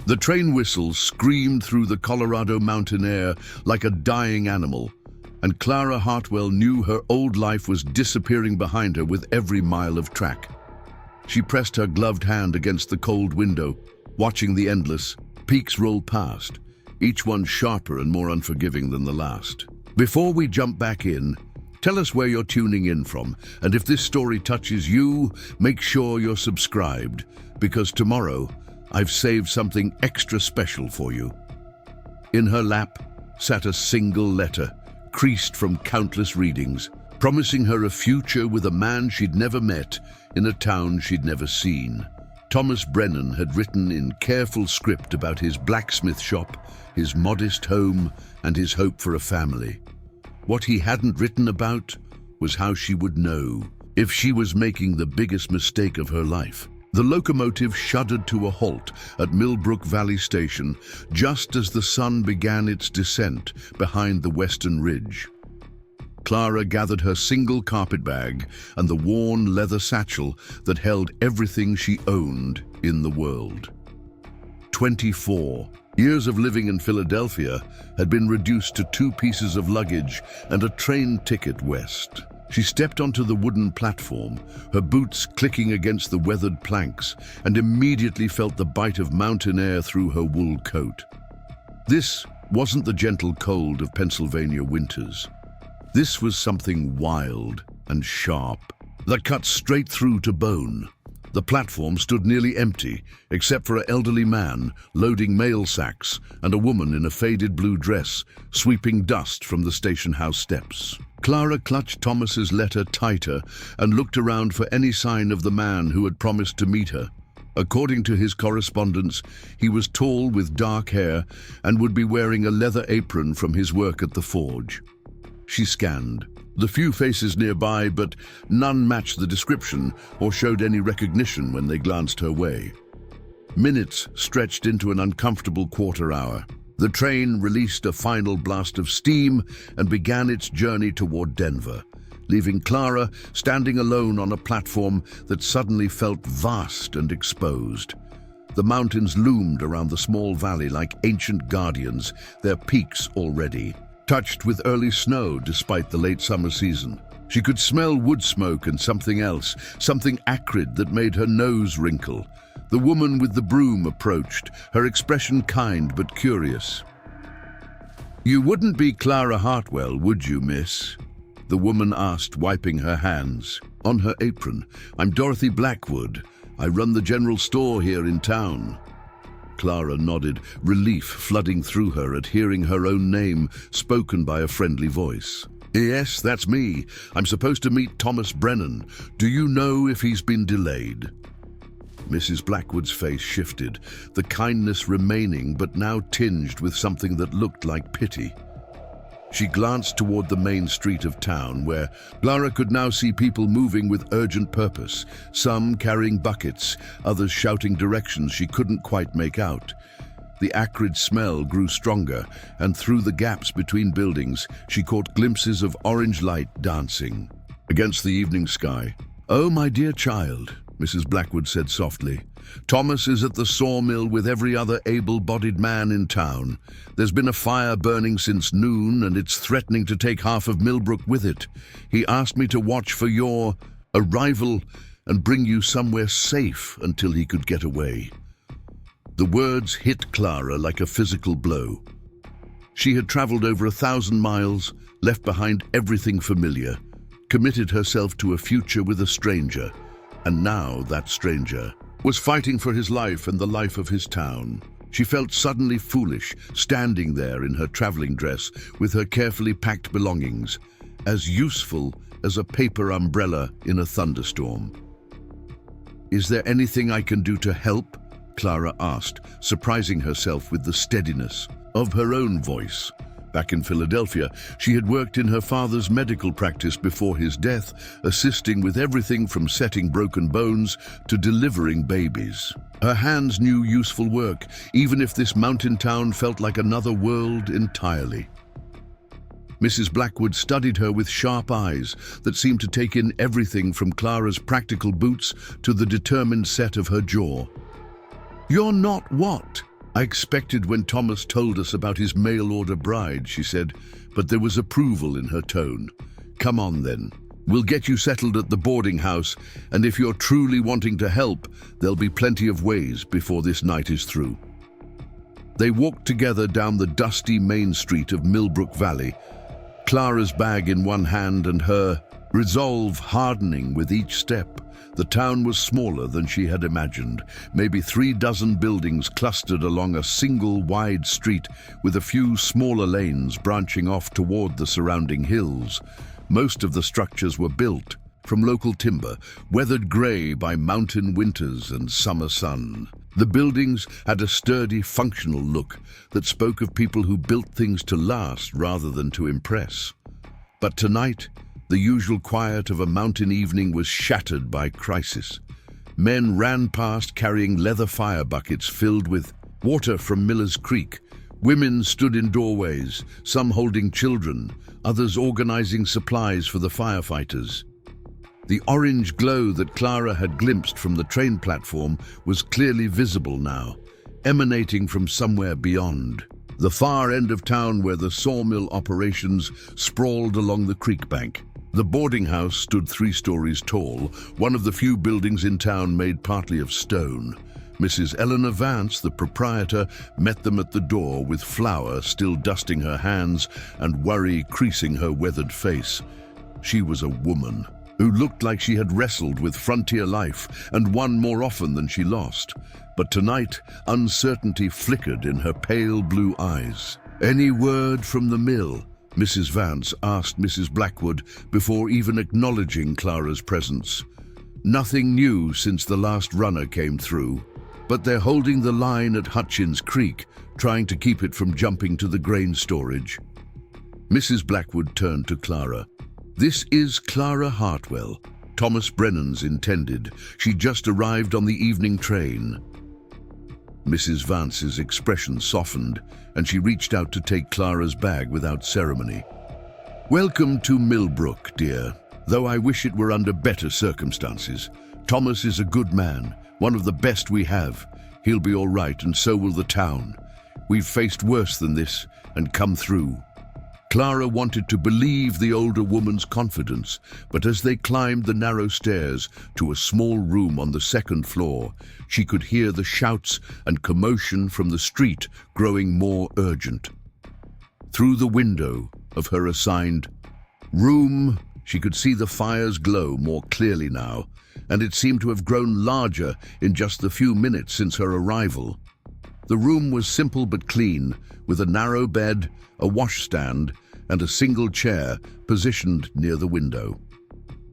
The train whistle screamed through the Colorado mountain air like a dying animal, and Clara Hartwell knew her old life was disappearing behind her with every mile of track. She pressed her gloved hand against the cold window, watching the endless peaks roll past, each one sharper and more unforgiving than the last. Before we jump back in, tell us where you're tuning in from, and if this story touches you, make sure you're subscribed, because tomorrow I've saved something extra special for you. In her lap sat a single letter, creased from countless readings, promising her a future with a man she'd never met in a town she'd never seen. Thomas Brennan had written in careful script about his blacksmith shop, his modest home, and his hope for a family. What he hadn't written about was how she would know if she was making the biggest mistake of her life. The locomotive shuddered to a halt at Millbrook Valley station just as the sun began its descent behind the western ridge. Clara gathered her single carpetbag and the worn leather satchel that held everything she owned in the world. 24 years of living in Philadelphia had been reduced to 2 pieces of luggage and a train ticket west. She stepped onto the wooden platform, her boots clicking against the weathered planks, and immediately felt the bite of mountain air through her wool coat. This wasn't the gentle cold of Pennsylvania winters. This was something wild and sharp that cut straight through to bone. The platform stood nearly empty, except for an elderly man loading mail sacks and a woman in a faded blue dress sweeping dust from the station house steps. Clara clutched Thomas's letter tighter and looked around for any sign of the man who had promised to meet her. According to his correspondence, he was tall with dark hair and would be wearing a leather apron from his work at the forge. She scanned the few faces nearby, but none matched the description or showed any recognition when they glanced her way. Minutes stretched into an uncomfortable quarter hour. The train released a final blast of steam and began its journey toward Denver, leaving Clara standing alone on a platform that suddenly felt vast and exposed. The mountains loomed around the small valley like ancient guardians, their peaks already touched with early snow despite the late summer season. She could smell wood smoke and something else, something acrid that made her nose wrinkle. The woman with the broom approached, her expression kind but curious. "You wouldn't be Clara Hartwell, would you, miss?" the woman asked, wiping her hands. On her apron, "I'm Dorothy Blackwood. I run the general store here in town." Clara nodded, relief flooding through her at hearing her own name spoken by a friendly voice. "Yes, that's me. I'm supposed to meet Thomas Brennan. Do you know if he's been delayed?" Mrs. Blackwood's face shifted, the kindness remaining but now tinged with something that looked like pity. She glanced toward the main street of town, where Clara could now see people moving with urgent purpose, some carrying buckets, others shouting directions she couldn't quite make out. The acrid smell grew stronger, and through the gaps between buildings, she caught glimpses of orange light dancing against the evening sky. "Oh, my dear child," Mrs. Blackwood said softly. "Thomas is at the sawmill with every other able-bodied man in town. There's been a fire burning since noon, and it's threatening to take half of Millbrook with it. He asked me to watch for your arrival and bring you somewhere safe until he could get away." The words hit Clara like a physical blow. She had traveled over 1,000 miles, left behind everything familiar, committed herself to a future with a stranger, and now that stranger was fighting for his life and the life of his town. She felt suddenly foolish, standing there in her traveling dress with her carefully packed belongings, as useful as a paper umbrella in a thunderstorm. "Is there anything I can do to help?" Clara asked, surprising herself with the steadiness of her own voice. Back in Philadelphia, she had worked in her father's medical practice before his death, assisting with everything from setting broken bones to delivering babies. Her hands knew useful work, even if this mountain town felt like another world entirely. Mrs. Blackwood studied her with sharp eyes that seemed to take in everything from Clara's practical boots to the determined set of her jaw. "You're not what?" "I expected when Thomas told us about his mail-order bride," she said, but there was approval in her tone. "Come on then. We'll get you settled at the boarding house, and if you're truly wanting to help, there'll be plenty of ways before this night is through." They walked together down the dusty main street of Millbrook Valley, Clara's bag in one hand and her resolve hardening with each step. The town was smaller than she had imagined, maybe 36 buildings clustered along a single wide street with a few smaller lanes branching off toward the surrounding hills. Most of the structures were built from local timber, weathered grey by mountain winters and summer sun. The buildings had a sturdy, functional look that spoke of people who built things to last rather than to impress. But tonight, the usual quiet of a mountain evening was shattered by crisis. Men ran past carrying leather fire buckets filled with water from Miller's Creek. Women stood in doorways, some holding children, others organizing supplies for the firefighters. The orange glow that Clara had glimpsed from the train platform was clearly visible now, emanating from somewhere beyond. The far end of town where the sawmill operations sprawled along the creek bank. The boarding house stood 3 stories tall, one of the few buildings in town made partly of stone. Mrs. Eleanor Vance, the proprietor, met them at the door with flour still dusting her hands and worry creasing her weathered face. She was a woman who looked like she had wrestled with frontier life and won more often than she lost. But tonight, uncertainty flickered in her pale blue eyes. "Any word from the mill?" Mrs. Vance asked Mrs. Blackwood before even acknowledging Clara's presence. "Nothing new since the last runner came through, but they're holding the line at Hutchins Creek, trying to keep it from jumping to the grain storage." Mrs. Blackwood turned to Clara. "This is Clara Hartwell, Thomas Brennan's intended. She just arrived on the evening train." Mrs. Vance's expression softened, and she reached out to take Clara's bag without ceremony. "Welcome to Millbrook, dear, though I wish it were under better circumstances. Thomas is a good man, one of the best we have. He'll be all right, and so will the town. We've faced worse than this and come through." Clara wanted to believe the older woman's confidence, but as they climbed the narrow stairs to a small room on the 2nd floor, she could hear the shouts and commotion from the street growing more urgent. Through the window of her assigned room, she could see the fire's glow more clearly now, and it seemed to have grown larger in just the few minutes since her arrival. The room was simple but clean, with a narrow bed, a washstand, and a single chair positioned near the window.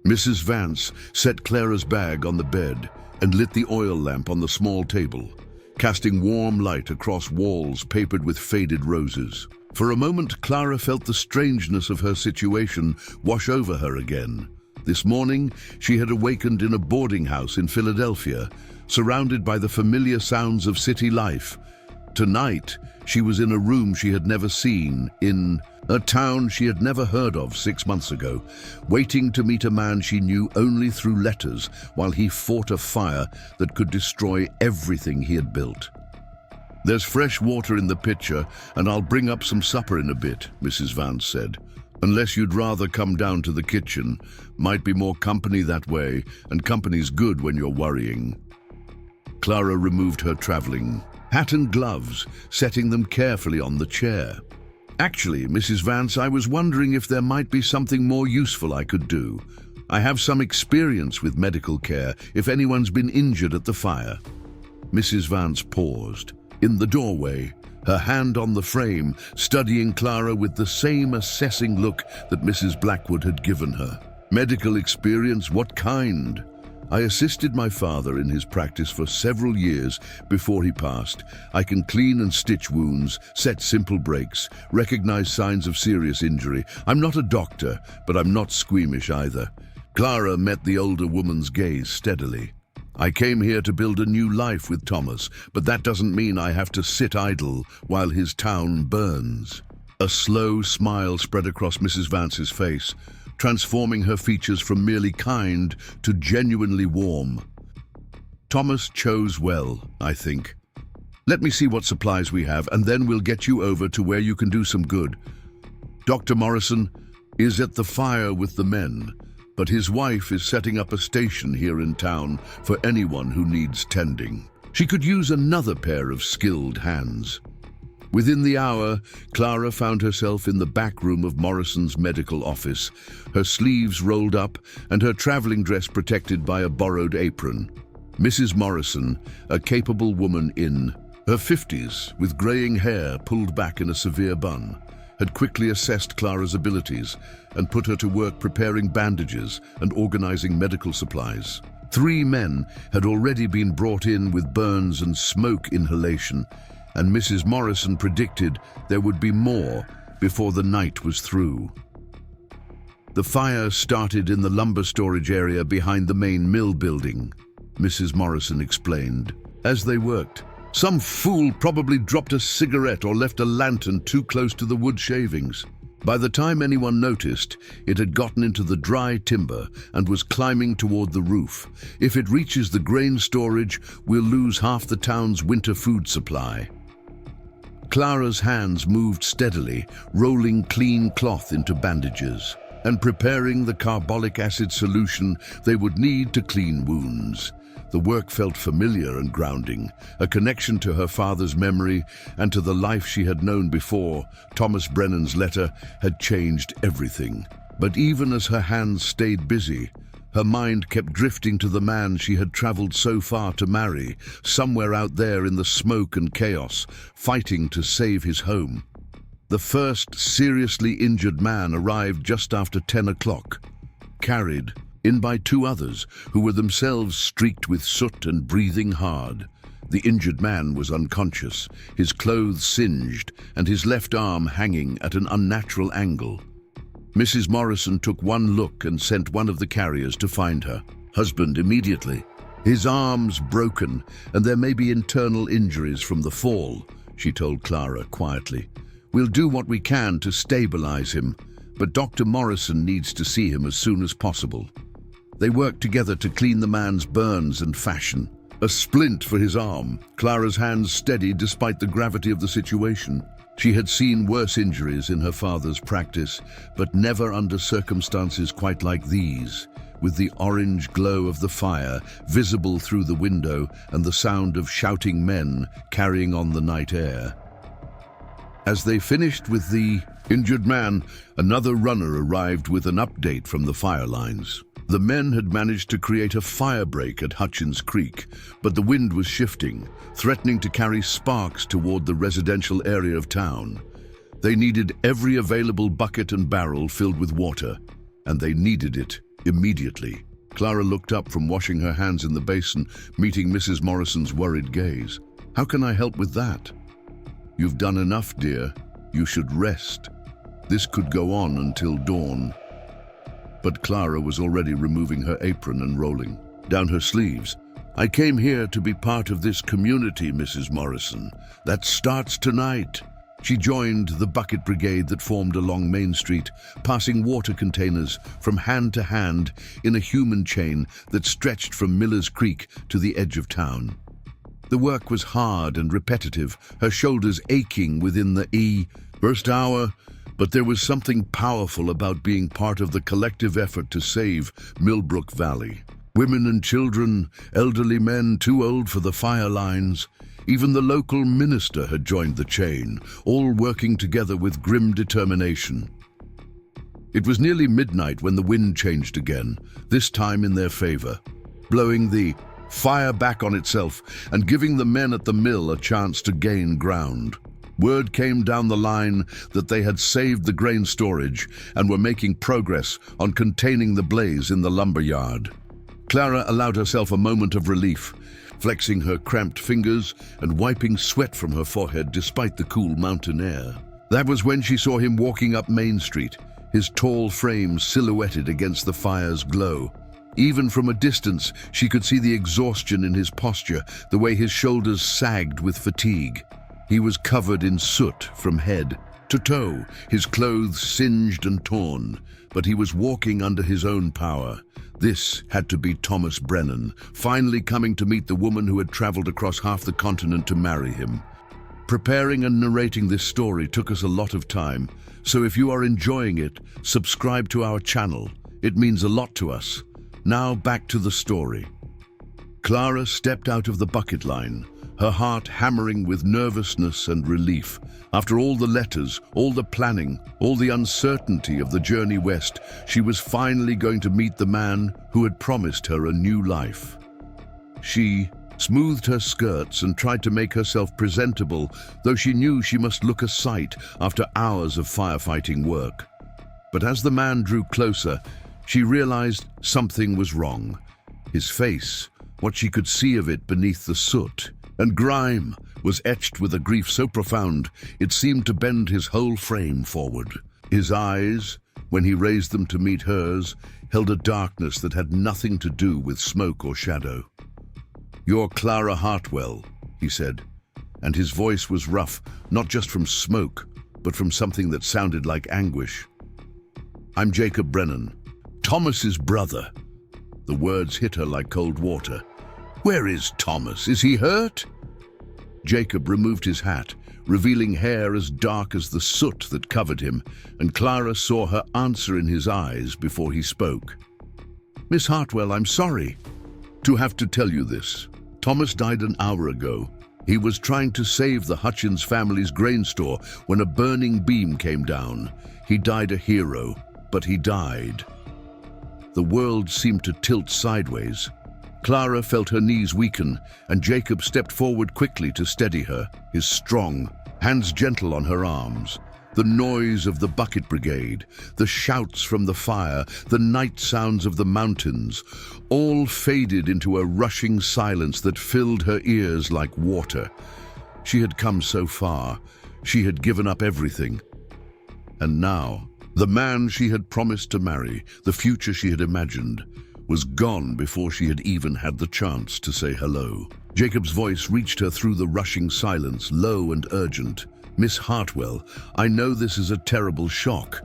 Mrs. Vance set Clara's bag on the bed and lit the oil lamp on the small table, casting warm light across walls papered with faded roses. For a moment, Clara felt the strangeness of her situation wash over her again. This morning, she had awakened in a boarding house in Philadelphia, surrounded by the familiar sounds of city life. Tonight, she was in a room she had never seen, in a town she had never heard of 6 months ago, waiting to meet a man she knew only through letters while he fought a fire that could destroy everything he had built. "There's fresh water in the pitcher, and I'll bring up some supper in a bit," Mrs. Vance said. "Unless you'd rather come down to the kitchen. Might be more company that way, and company's good when you're worrying." Clara removed her traveling hat and gloves, setting them carefully on the chair. "Actually, Mrs. Vance, I was wondering if there might be something more useful I could do. I have some experience with medical care if anyone's been injured at the fire." Mrs. Vance paused in the doorway, her hand on the frame, studying Clara with the same assessing look that Mrs. Blackwood had given her. "Medical experience? What kind?" "I assisted my father in his practice for several years before he passed. I can clean and stitch wounds, set simple breaks, recognize signs of serious injury. I'm not a doctor, but I'm not squeamish either." Clara met the older woman's gaze steadily. "I came here to build a new life with Thomas, but that doesn't mean I have to sit idle while his town burns." A slow smile spread across Mrs. Vance's face, transforming her features from merely kind to genuinely warm. "Thomas chose well, I think. Let me see what supplies we have, and then we'll get you over to where you can do some good. Dr. Morrison is at the fire with the men, but his wife is setting up a station here in town for anyone who needs tending. She could use another pair of skilled hands. Within the hour, Clara found herself in the back room of Morrison's medical office, her sleeves rolled up and her traveling dress protected by a borrowed apron. Mrs. Morrison, a capable woman in her 50s, with graying hair pulled back in a severe bun, had quickly assessed Clara's abilities and put her to work preparing bandages and organizing medical supplies. 3 men had already been brought in with burns and smoke inhalation, and Mrs. Morrison predicted there would be more before the night was through. The fire started in the lumber storage area behind the main mill building, Mrs. Morrison explained. As they worked, some fool probably dropped a cigarette or left a lantern too close to the wood shavings. By the time anyone noticed, it had gotten into the dry timber and was climbing toward the roof. If it reaches the grain storage, we'll lose half the town's winter food supply. Clara's hands moved steadily, rolling clean cloth into bandages and preparing the carbolic acid solution they would need to clean wounds. The work felt familiar and grounding, a connection to her father's memory and to the life she had known before. Thomas Brennan's letter had changed everything. But even as her hands stayed busy, her mind kept drifting to the man she had traveled so far to marry, somewhere out there in the smoke and chaos, fighting to save his home. The first seriously injured man arrived just after 10 o'clock, carried in by 2 others who were themselves streaked with soot and breathing hard. The injured man was unconscious, his clothes singed and his left arm hanging at an unnatural angle. Mrs. Morrison took one look and sent one of the carriers to find her husband immediately. His arm's broken and there may be internal injuries from the fall, she told Clara quietly. We'll do what we can to stabilize him, but Dr. Morrison needs to see him as soon as possible. They worked together to clean the man's burns and fashion. A splint for his arm, Clara's hands steady despite the gravity of the situation. She had seen worse injuries in her father's practice, but never under circumstances quite like these, with the orange glow of the fire visible through the window and the sound of shouting men carrying on the night air. As they finished with the injured man, another runner arrived with an update from the fire lines. The men had managed to create a fire break at Hutchins Creek, but the wind was shifting, threatening to carry sparks toward the residential area of town. They needed every available bucket and barrel filled with water, and they needed it immediately. Clara looked up from washing her hands in the basin, meeting Mrs. Morrison's worried gaze. How can I help with that? You've done enough, dear. You should rest. This could go on until dawn. But Clara was already removing her apron and rolling down her sleeves. I came here to be part of this community, Mrs. Morrison. That starts tonight. She joined the bucket brigade that formed along Main Street, passing water containers from hand to hand in a human chain that stretched from Miller's Creek to the edge of town. The work was hard and repetitive, her shoulders aching within the first hour, but there was something powerful about being part of the collective effort to save Millbrook Valley. Women and children, elderly men too old for the fire lines, even the local minister had joined the chain, all working together with grim determination. It was nearly midnight when the wind changed again, this time in their favor, blowing the fire back on itself and giving the men at the mill a chance to gain ground. Word came down the line that they had saved the grain storage and were making progress on containing the blaze in the lumber yard. Clara allowed herself a moment of relief, flexing her cramped fingers and wiping sweat from her forehead despite the cool mountain air. That was when she saw him walking up Main Street, his tall frame silhouetted against the fire's glow. Even from a distance, she could see the exhaustion in his posture, the way his shoulders sagged with fatigue. He was covered in soot from head to toe, his clothes singed and torn, but he was walking under his own power. This had to be Thomas Brennan, finally coming to meet the woman who had traveled across half the continent to marry him. Preparing and narrating this story took us a lot of time, so if you are enjoying it, subscribe to our channel. It means a lot to us. Now back to the story. Clara stepped out of the bucket line, her heart hammering with nervousness and relief. After all the letters, all the planning, all the uncertainty of the journey west, she was finally going to meet the man who had promised her a new life. She smoothed her skirts and tried to make herself presentable, though she knew she must look a sight after hours of firefighting work. But as the man drew closer, she realized something was wrong. His face, what she could see of it beneath the soot and grime, was etched with a grief so profound it seemed to bend his whole frame forward. His eyes, when he raised them to meet hers, held a darkness that had nothing to do with smoke or shadow. "You're Clara Hartwell," he said, and his voice was rough, not just from smoke, but from something that sounded like anguish. "I'm Jacob Brennan, Thomas's brother." The words hit her like cold water. "Where is Thomas? Is he hurt?" Jacob removed his hat, revealing hair as dark as the soot that covered him, and Clara saw her answer in his eyes before he spoke. "Miss Hartwell, I'm sorry to have to tell you this. Thomas died an hour ago. He was trying to save the Hutchins family's grain store when a burning beam came down. He died a hero, but he died." The world seemed to tilt sideways. Clara felt her knees weaken, and Jacob stepped forward quickly to steady her, his strong, hands gentle on her arms. The noise of the bucket brigade, the shouts from the fire, the night sounds of the mountains, all faded into a rushing silence that filled her ears like water. She had come so far. She had given up everything. And now, the man she had promised to marry, the future she had imagined, was gone before she had even had the chance to say hello. Jacob's voice reached her through the rushing silence, low and urgent. "Miss Hartwell, I know this is a terrible shock,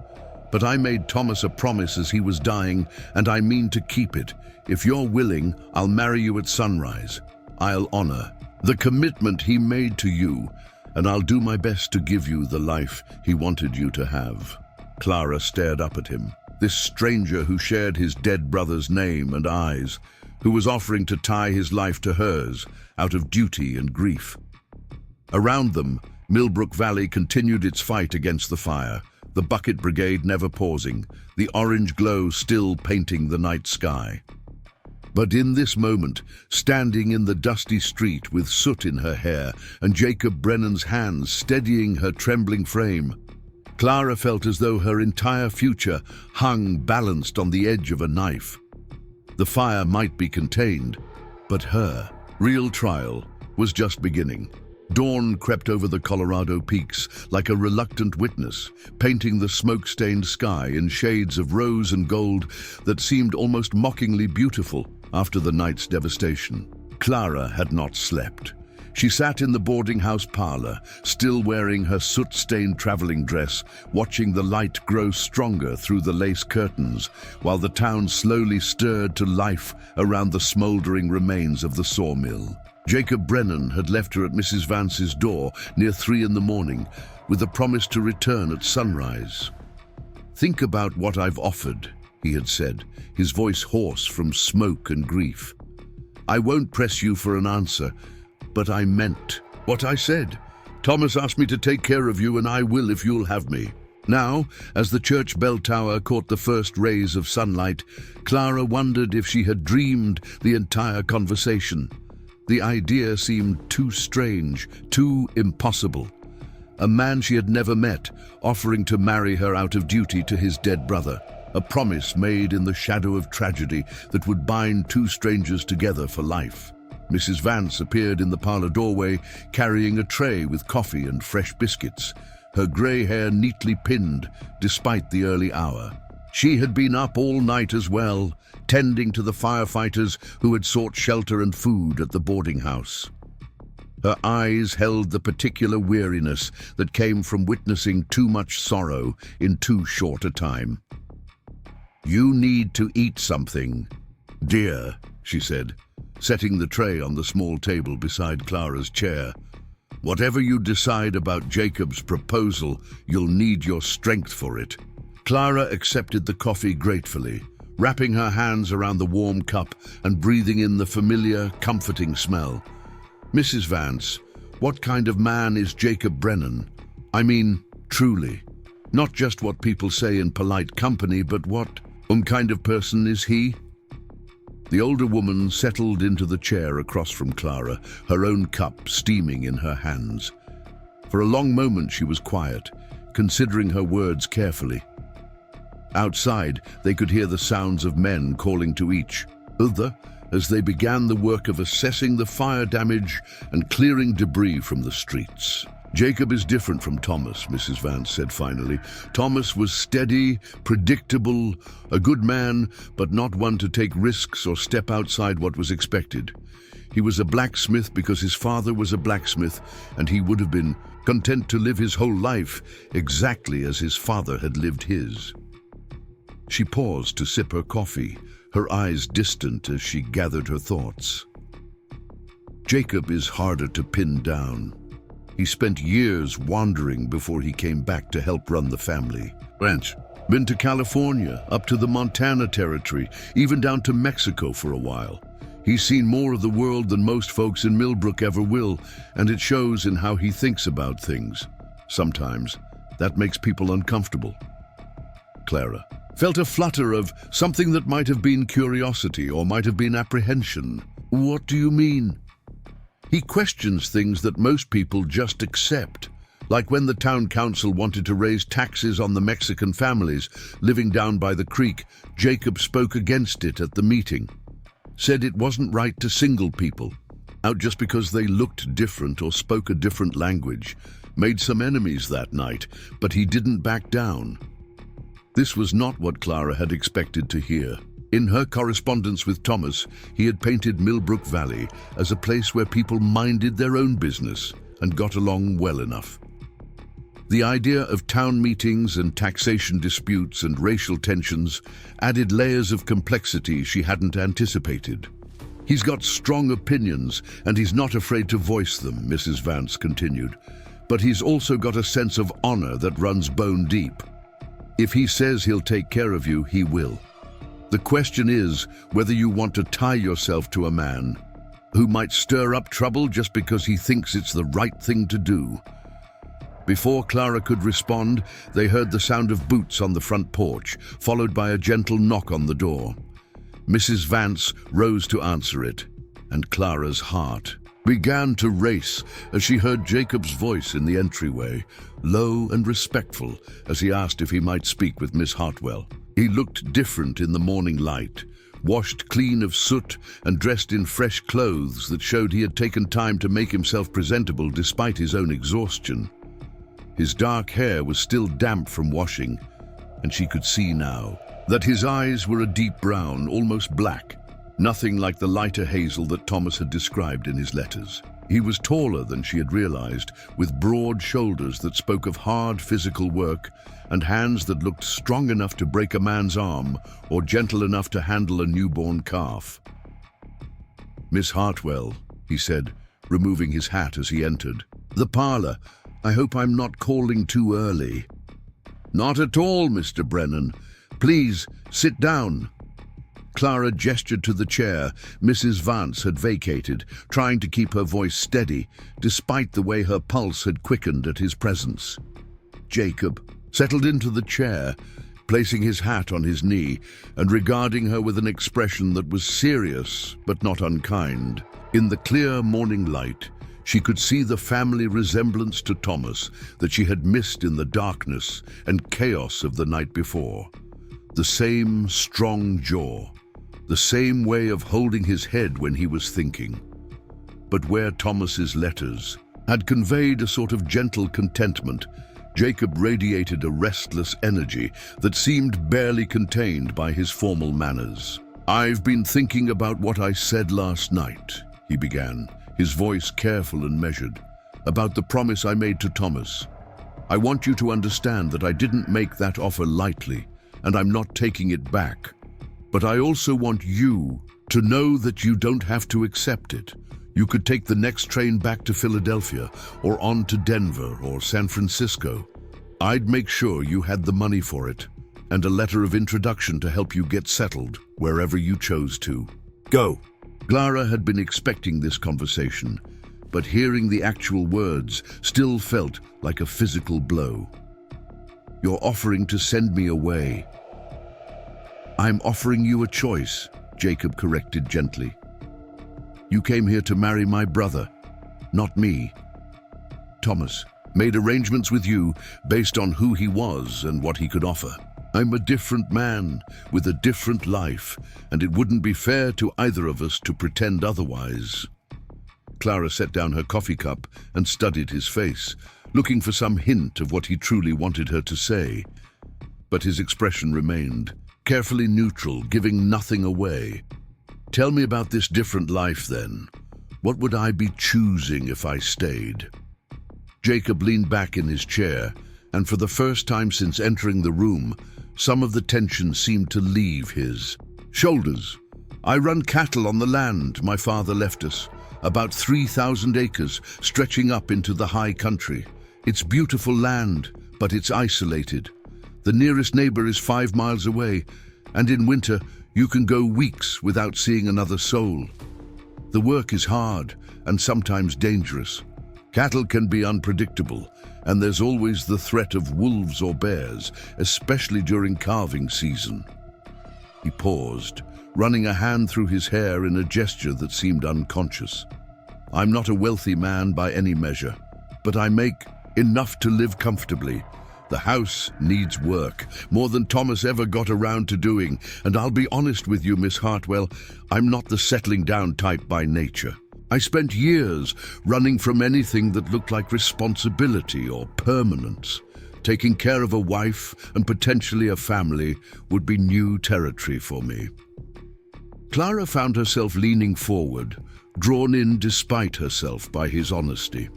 but I made Thomas a promise as he was dying, and I mean to keep it. If you're willing, I'll marry you at sunrise. I'll honor the commitment he made to you, and I'll do my best to give you the life he wanted you to have." Clara stared up at him, this stranger who shared his dead brother's name and eyes, who was offering to tie his life to hers out of duty and grief. Around them, Millbrook Valley continued its fight against the fire, the bucket brigade never pausing, the orange glow still painting the night sky. But in this moment, standing in the dusty street with soot in her hair and Jacob Brennan's hands steadying her trembling frame, Clara felt as though her entire future hung balanced on the edge of a knife. The fire might be contained, but her real trial was just beginning. Dawn crept over the Colorado peaks like a reluctant witness, painting the smoke-stained sky in shades of rose and gold that seemed almost mockingly beautiful after the night's devastation. Clara had not slept. She sat in the boarding house parlor, still wearing her soot-stained traveling dress, watching the light grow stronger through the lace curtains, while the town slowly stirred to life around the smoldering remains of the sawmill. Jacob Brennan had left her at Mrs. Vance's door near 3 in the morning, with a promise to return at sunrise. "Think about what I've offered," he had said, his voice hoarse from smoke and grief. "I won't press you for an answer, but I meant what I said. Thomas asked me to take care of you, and I will if you'll have me." Now, as the church bell tower caught the first rays of sunlight, Clara wondered if she had dreamed the entire conversation. The idea seemed too strange, too impossible. A man she had never met, offering to marry her out of duty to his dead brother. A promise made in the shadow of tragedy that would bind two strangers together for life. Mrs. Vance appeared in the parlor doorway, carrying a tray with coffee and fresh biscuits, her grey hair neatly pinned despite the early hour. She had been up all night as well, tending to the firefighters who had sought shelter and food at the boarding house. Her eyes held the particular weariness that came from witnessing too much sorrow in too short a time. "You need to eat something, dear," she said, setting the tray on the small table beside Clara's chair. "Whatever you decide about Jacob's proposal, you'll need your strength for it." Clara accepted the coffee gratefully, wrapping her hands around the warm cup and breathing in the familiar, comforting smell. "Mrs. Vance, what kind of man is Jacob Brennan? I mean, truly. Not just what people say in polite company, but what kind of person is he?" The older woman settled into the chair across from Clara, her own cup steaming in her hands. For a long moment she was quiet, considering her words carefully. Outside, they could hear the sounds of men calling to each other as they began the work of assessing the fire damage and clearing debris from the streets. "Jacob is different from Thomas," Mrs. Vance said finally. "Thomas was steady, predictable, a good man, but not one to take risks or step outside what was expected. He was a blacksmith because his father was a blacksmith, and he would have been content to live his whole life exactly as his father had lived his." She paused to sip her coffee, her eyes distant as she gathered her thoughts. "Jacob is harder to pin down. He spent years wandering before he came back to help run the family ranch. Been to California, up to the Montana territory, even down to Mexico for a while. He's seen more of the world than most folks in Millbrook ever will, and it shows in how he thinks about things. Sometimes that makes people uncomfortable." Clara felt a flutter of something that might have been curiosity or might have been apprehension. "What do you mean?" "He questions things that most people just accept. Like when the town council wanted to raise taxes on the Mexican families living down by the creek, Jacob spoke against it at the meeting. Said it wasn't right to single people out just because they looked different or spoke a different language. Made some enemies that night, but he didn't back down." This was not what Clara had expected to hear. In her correspondence with Thomas, he had painted Millbrook Valley as a place where people minded their own business and got along well enough. The idea of town meetings and taxation disputes and racial tensions added layers of complexity she hadn't anticipated. "He's got strong opinions, and he's not afraid to voice them," Mrs. Vance continued. "But he's also got a sense of honor that runs bone deep. If he says he'll take care of you, he will. The question is whether you want to tie yourself to a man who might stir up trouble just because he thinks it's the right thing to do." Before Clara could respond, they heard the sound of boots on the front porch, followed by a gentle knock on the door. Mrs. Vance rose to answer it, and Clara's heart began to race as she heard Jacob's voice in the entryway, low and respectful, as he asked if he might speak with Miss Hartwell. He looked different in the morning light, washed clean of soot and dressed in fresh clothes that showed he had taken time to make himself presentable despite his own exhaustion. His dark hair was still damp from washing, and she could see now that his eyes were a deep brown, almost black, nothing like the lighter hazel that Thomas had described in his letters. He was taller than she had realized, with broad shoulders that spoke of hard physical work and hands that looked strong enough to break a man's arm or gentle enough to handle a newborn calf. "Miss Hartwell," he said, removing his hat as he entered. "The parlor. I hope I'm not calling too early." "Not at all, Mr. Brennan. Please, sit down." Clara gestured to the chair Mrs. Vance had vacated, trying to keep her voice steady, despite the way her pulse had quickened at his presence. Jacob settled into the chair, placing his hat on his knee and regarding her with an expression that was serious but not unkind. In the clear morning light, she could see the family resemblance to Thomas that she had missed in the darkness and chaos of the night before. The same strong jaw, the same way of holding his head when he was thinking. But where Thomas's letters had conveyed a sort of gentle contentment, Jacob radiated a restless energy that seemed barely contained by his formal manners. "I've been thinking about what I said last night," he began, his voice careful and measured, "about the promise I made to Thomas. I want you to understand that I didn't make that offer lightly, and I'm not taking it back. But I also want you to know that you don't have to accept it. You could take the next train back to Philadelphia, or on to Denver or San Francisco. I'd make sure you had the money for it, and a letter of introduction to help you get settled wherever you chose to. Go." Clara had been expecting this conversation, but hearing the actual words still felt like a physical blow. "You're offering to send me away." "I'm offering you a choice," Jacob corrected gently. "You came here to marry my brother, not me. Thomas made arrangements with you based on who he was and what he could offer. I'm a different man with a different life, and it wouldn't be fair to either of us to pretend otherwise." Clara set down her coffee cup and studied his face, looking for some hint of what he truly wanted her to say. But his expression remained carefully neutral, giving nothing away. "Tell me about this different life, then. What would I be choosing if I stayed?" Jacob leaned back in his chair, and for the first time since entering the room, some of the tension seemed to leave his shoulders. "I run cattle on the land my father left us, about 3,000 acres stretching up into the high country. It's beautiful land, but it's isolated. The nearest neighbor is 5 miles away, and in winter you can go weeks without seeing another soul. The work is hard and sometimes dangerous. Cattle can be unpredictable, and there's always the threat of wolves or bears, especially during calving season." He paused, running a hand through his hair in a gesture that seemed unconscious. "I'm not a wealthy man by any measure, but I make enough to live comfortably. The house needs work, more than Thomas ever got around to doing, and I'll be honest with you, Miss Hartwell, I'm not the settling down type by nature. I spent years running from anything that looked like responsibility or permanence. Taking care of a wife and potentially a family would be new territory for me." Clara found herself leaning forward, drawn in despite herself by his honesty.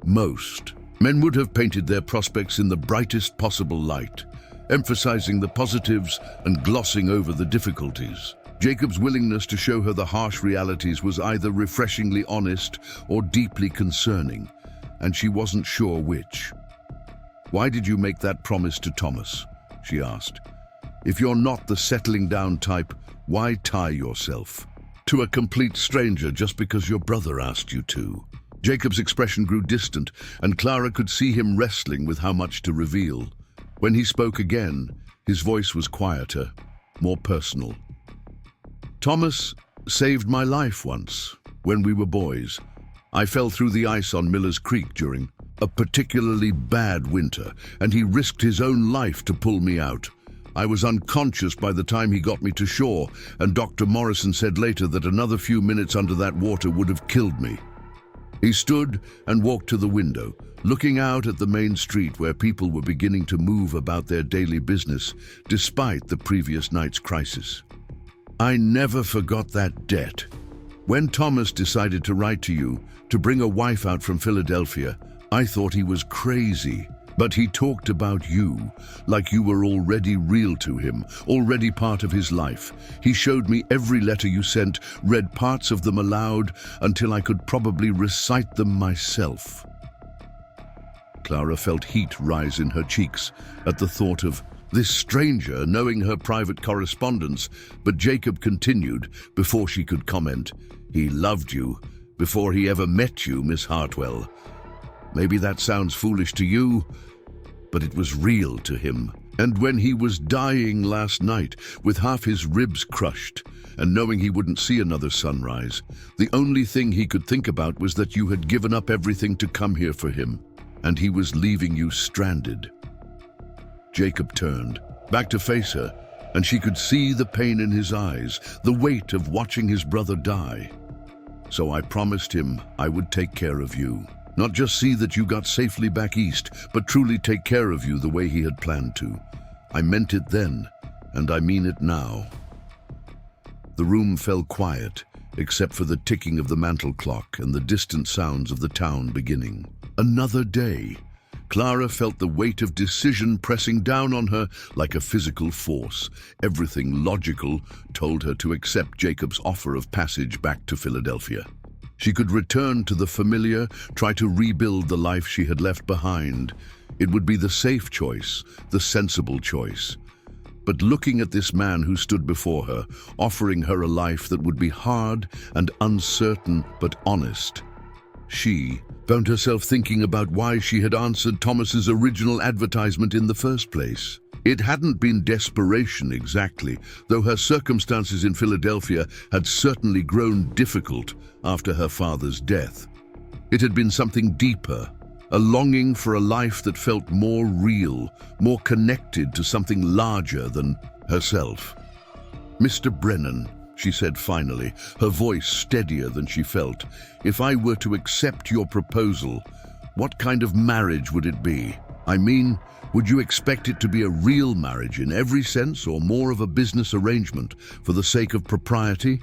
Most men would have painted their prospects in the brightest possible light, emphasizing the positives and glossing over the difficulties. Jacob's willingness to show her the harsh realities was either refreshingly honest or deeply concerning, and she wasn't sure which. "Why did you make that promise to Thomas?" she asked. "If you're not the settling down type, why tie yourself to a complete stranger just because your brother asked you to?" Jacob's expression grew distant, and Clara could see him wrestling with how much to reveal. When he spoke again, his voice was quieter, more personal. "Thomas saved my life once, when we were boys. I fell through the ice on Miller's Creek during a particularly bad winter, and he risked his own life to pull me out. I was unconscious by the time he got me to shore, and Dr. Morrison said later that another few minutes under that water would have killed me." He stood and walked to the window, looking out at the main street where people were beginning to move about their daily business, despite the previous night's crisis. "I never forgot that debt. When Thomas decided to write to you, to bring a wife out from Philadelphia, I thought he was crazy. But he talked about you, like you were already real to him, already part of his life. He showed me every letter you sent, read parts of them aloud, until I could probably recite them myself." Clara felt heat rise in her cheeks at the thought of this stranger knowing her private correspondence, but Jacob continued before she could comment. "He loved you before he ever met you, Miss Hartwell. Maybe that sounds foolish to you, but it was real to him. And when he was dying last night, with half his ribs crushed, and knowing he wouldn't see another sunrise, the only thing he could think about was that you had given up everything to come here for him, and he was leaving you stranded." Jacob turned back to face her, and she could see the pain in his eyes, the weight of watching his brother die. "So I promised him I would take care of you. Not just see that you got safely back east, but truly take care of you the way he had planned to. I meant it then, and I mean it now." The room fell quiet, except for the ticking of the mantel clock and the distant sounds of the town beginning. Another day. Clara felt the weight of decision pressing down on her like a physical force. Everything logical told her to accept Jacob's offer of passage back to Philadelphia. She could return to the familiar, try to rebuild the life she had left behind. It would be the safe choice, the sensible choice. But looking at this man who stood before her, offering her a life that would be hard and uncertain but honest, she found herself thinking about why she had answered Thomas's original advertisement in the first place. It hadn't been desperation exactly, though her circumstances in Philadelphia had certainly grown difficult after her father's death. It had been something deeper, a longing for a life that felt more real, more connected to something larger than herself. "Mr. Brennan," she said finally, her voice steadier than she felt, "if I were to accept your proposal, what kind of marriage would it be? I mean, would you expect it to be a real marriage in every sense, or more of a business arrangement for the sake of propriety?"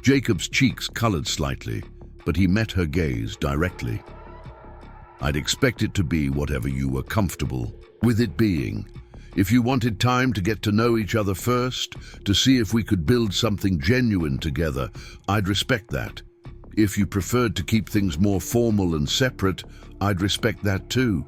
Jacob's cheeks colored slightly, but he met her gaze directly. "I'd expect it to be whatever you were comfortable with it being. If you wanted time to get to know each other first, to see if we could build something genuine together, I'd respect that. If you preferred to keep things more formal and separate, I'd respect that too.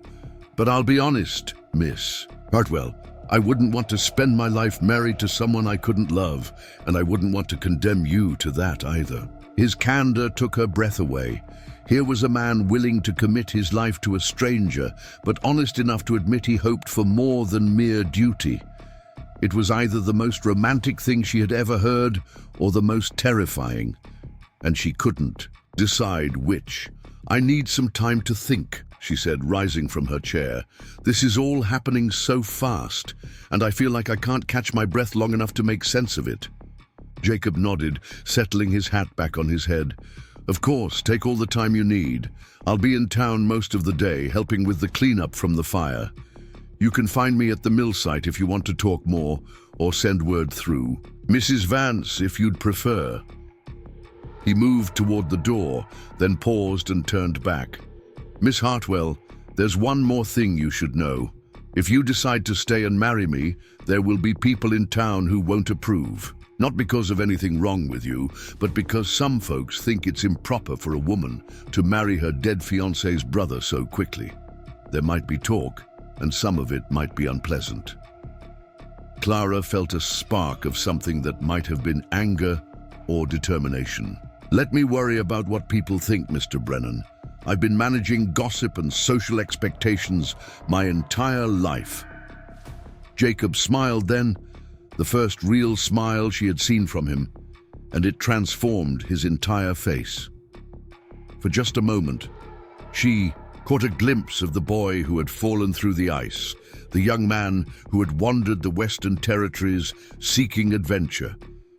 But I'll be honest, Miss Hartwell, I wouldn't want to spend my life married to someone I couldn't love, and I wouldn't want to condemn you to that either." His candor took her breath away. Here was a man willing to commit his life to a stranger, but honest enough to admit he hoped for more than mere duty. It was either the most romantic thing she had ever heard or the most terrifying, and she couldn't decide which. "I need some time to think," she said, rising from her chair. "This is all happening so fast, and I feel like I can't catch my breath long enough to make sense of it." Jacob nodded, settling his hat back on his head. "Of course, take all the time you need. I'll be in town most of the day, helping with the cleanup from the fire. You can find me at the mill site if you want to talk more, or send word through. Mrs. Vance, if you'd prefer." He moved toward the door, then paused and turned back. "Miss Hartwell, there's one more thing you should know. If you decide to stay and marry me, there will be people in town who won't approve. Not because of anything wrong with you, but because some folks think it's improper for a woman to marry her dead fiancé's brother so quickly. There might be talk, and some of it might be unpleasant." Clara felt a spark of something that might have been anger or determination. "Let me worry about what people think, Mr. Brennan. I've been managing gossip and social expectations my entire life." Jacob smiled then, the first real smile she had seen from him, and it transformed his entire face. For just a moment, she caught a glimpse of the boy who had fallen through the ice, the young man who had wandered the Western Territories seeking adventure,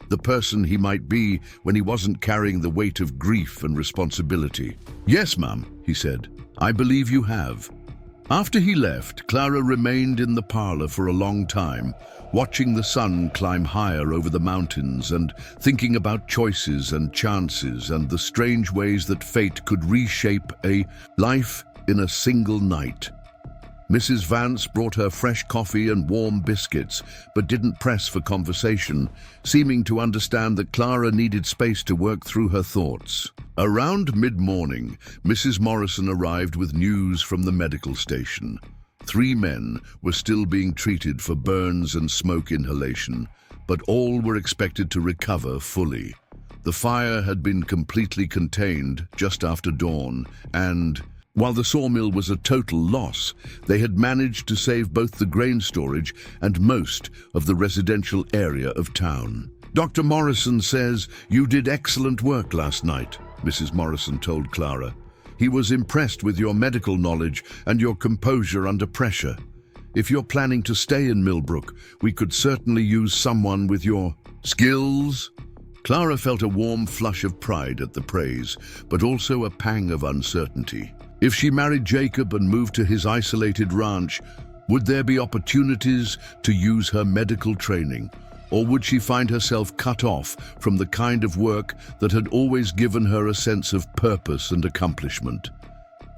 the person he might be when he wasn't carrying the weight of grief and responsibility. "Yes, ma'am," he said, "I believe you have." After he left, Clara remained in the parlor for a long time, watching the sun climb higher over the mountains and thinking about choices and chances and the strange ways that fate could reshape a life in a single night. Mrs. Vance brought her fresh coffee and warm biscuits, but didn't press for conversation, seeming to understand that Clara needed space to work through her thoughts. Around mid-morning, Mrs. Morrison arrived with news from the medical station. 3 men were still being treated for burns and smoke inhalation, but all were expected to recover fully. The fire had been completely contained just after dawn, and while the sawmill was a total loss, they had managed to save both the grain storage and most of the residential area of town. "Dr. Morrison says you did excellent work last night," Mrs. Morrison told Clara. "He was impressed with your medical knowledge and your composure under pressure. If you're planning to stay in Millbrook, we could certainly use someone with your skills." Clara felt a warm flush of pride at the praise, but also a pang of uncertainty. If she married Jacob and moved to his isolated ranch, would there be opportunities to use her medical training? Or would she find herself cut off from the kind of work that had always given her a sense of purpose and accomplishment?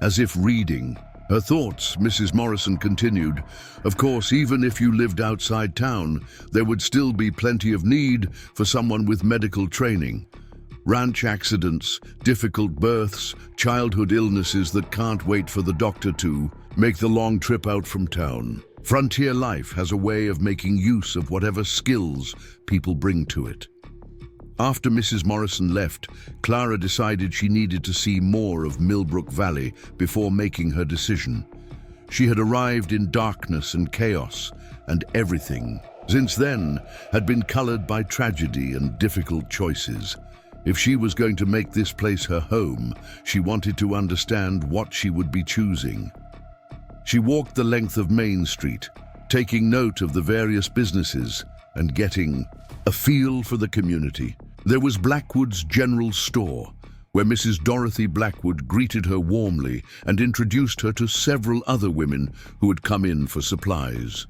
As if reading her thoughts, Mrs. Morrison continued, "Of course, even if you lived outside town, there would still be plenty of need for someone with medical training. Ranch accidents, difficult births, childhood illnesses that can't wait for the doctor to make the long trip out from town. Frontier life has a way of making use of whatever skills people bring to it." After Mrs. Morrison left, Clara decided she needed to see more of Millbrook Valley before making her decision. She had arrived in darkness and chaos, and everything, since then, had been colored by tragedy and difficult choices. If she was going to make this place her home, she wanted to understand what she would be choosing. She walked the length of Main Street, taking note of the various businesses and getting a feel for the community. There was Blackwood's General Store, where Mrs. Dorothy Blackwood greeted her warmly and introduced her to several other women who had come in for supplies.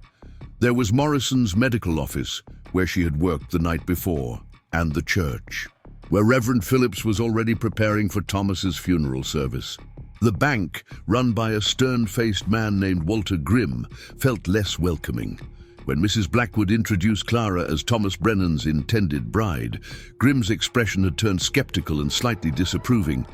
There was Morrison's medical office, where she had worked the night before, and the church, where Reverend Phillips was already preparing for Thomas's funeral service. The bank, run by a stern-faced man named Walter Grimm, felt less welcoming. When Mrs. Blackwood introduced Clara as Thomas Brennan's intended bride, Grimm's expression had turned skeptical and slightly disapproving.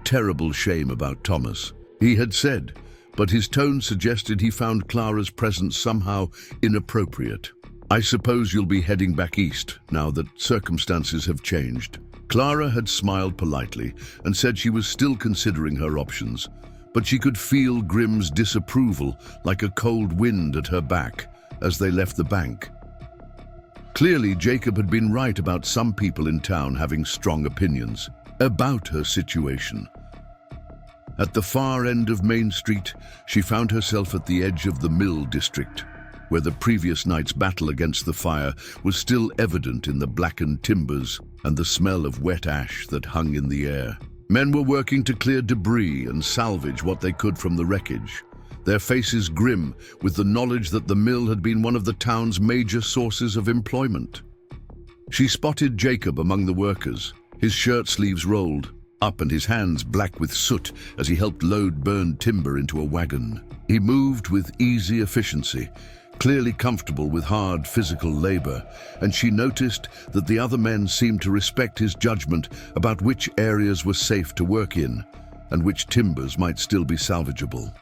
Terrible shame about Thomas, he had said, but his tone suggested he found Clara's presence somehow inappropriate. "I suppose you'll be heading back east, now that circumstances have changed." Clara had smiled politely and said she was still considering her options, but she could feel Grimm's disapproval like a cold wind at her back as they left the bank. Clearly, Jacob had been right about some people in town having strong opinions about her situation. At the far end of Main Street, she found herself at the edge of the Mill District, where the previous night's battle against the fire was still evident in the blackened timbers and the smell of wet ash that hung in the air. Men were working to clear debris and salvage what they could from the wreckage, their faces grim with the knowledge that the mill had been one of the town's major sources of employment. She spotted Jacob among the workers, his shirt sleeves rolled up and his hands black with soot as he helped load burned timber into a wagon. He moved with easy efficiency, clearly comfortable with hard physical labor, and she noticed that the other men seemed to respect his judgment about which areas were safe to work in and which timbers might still be salvageable.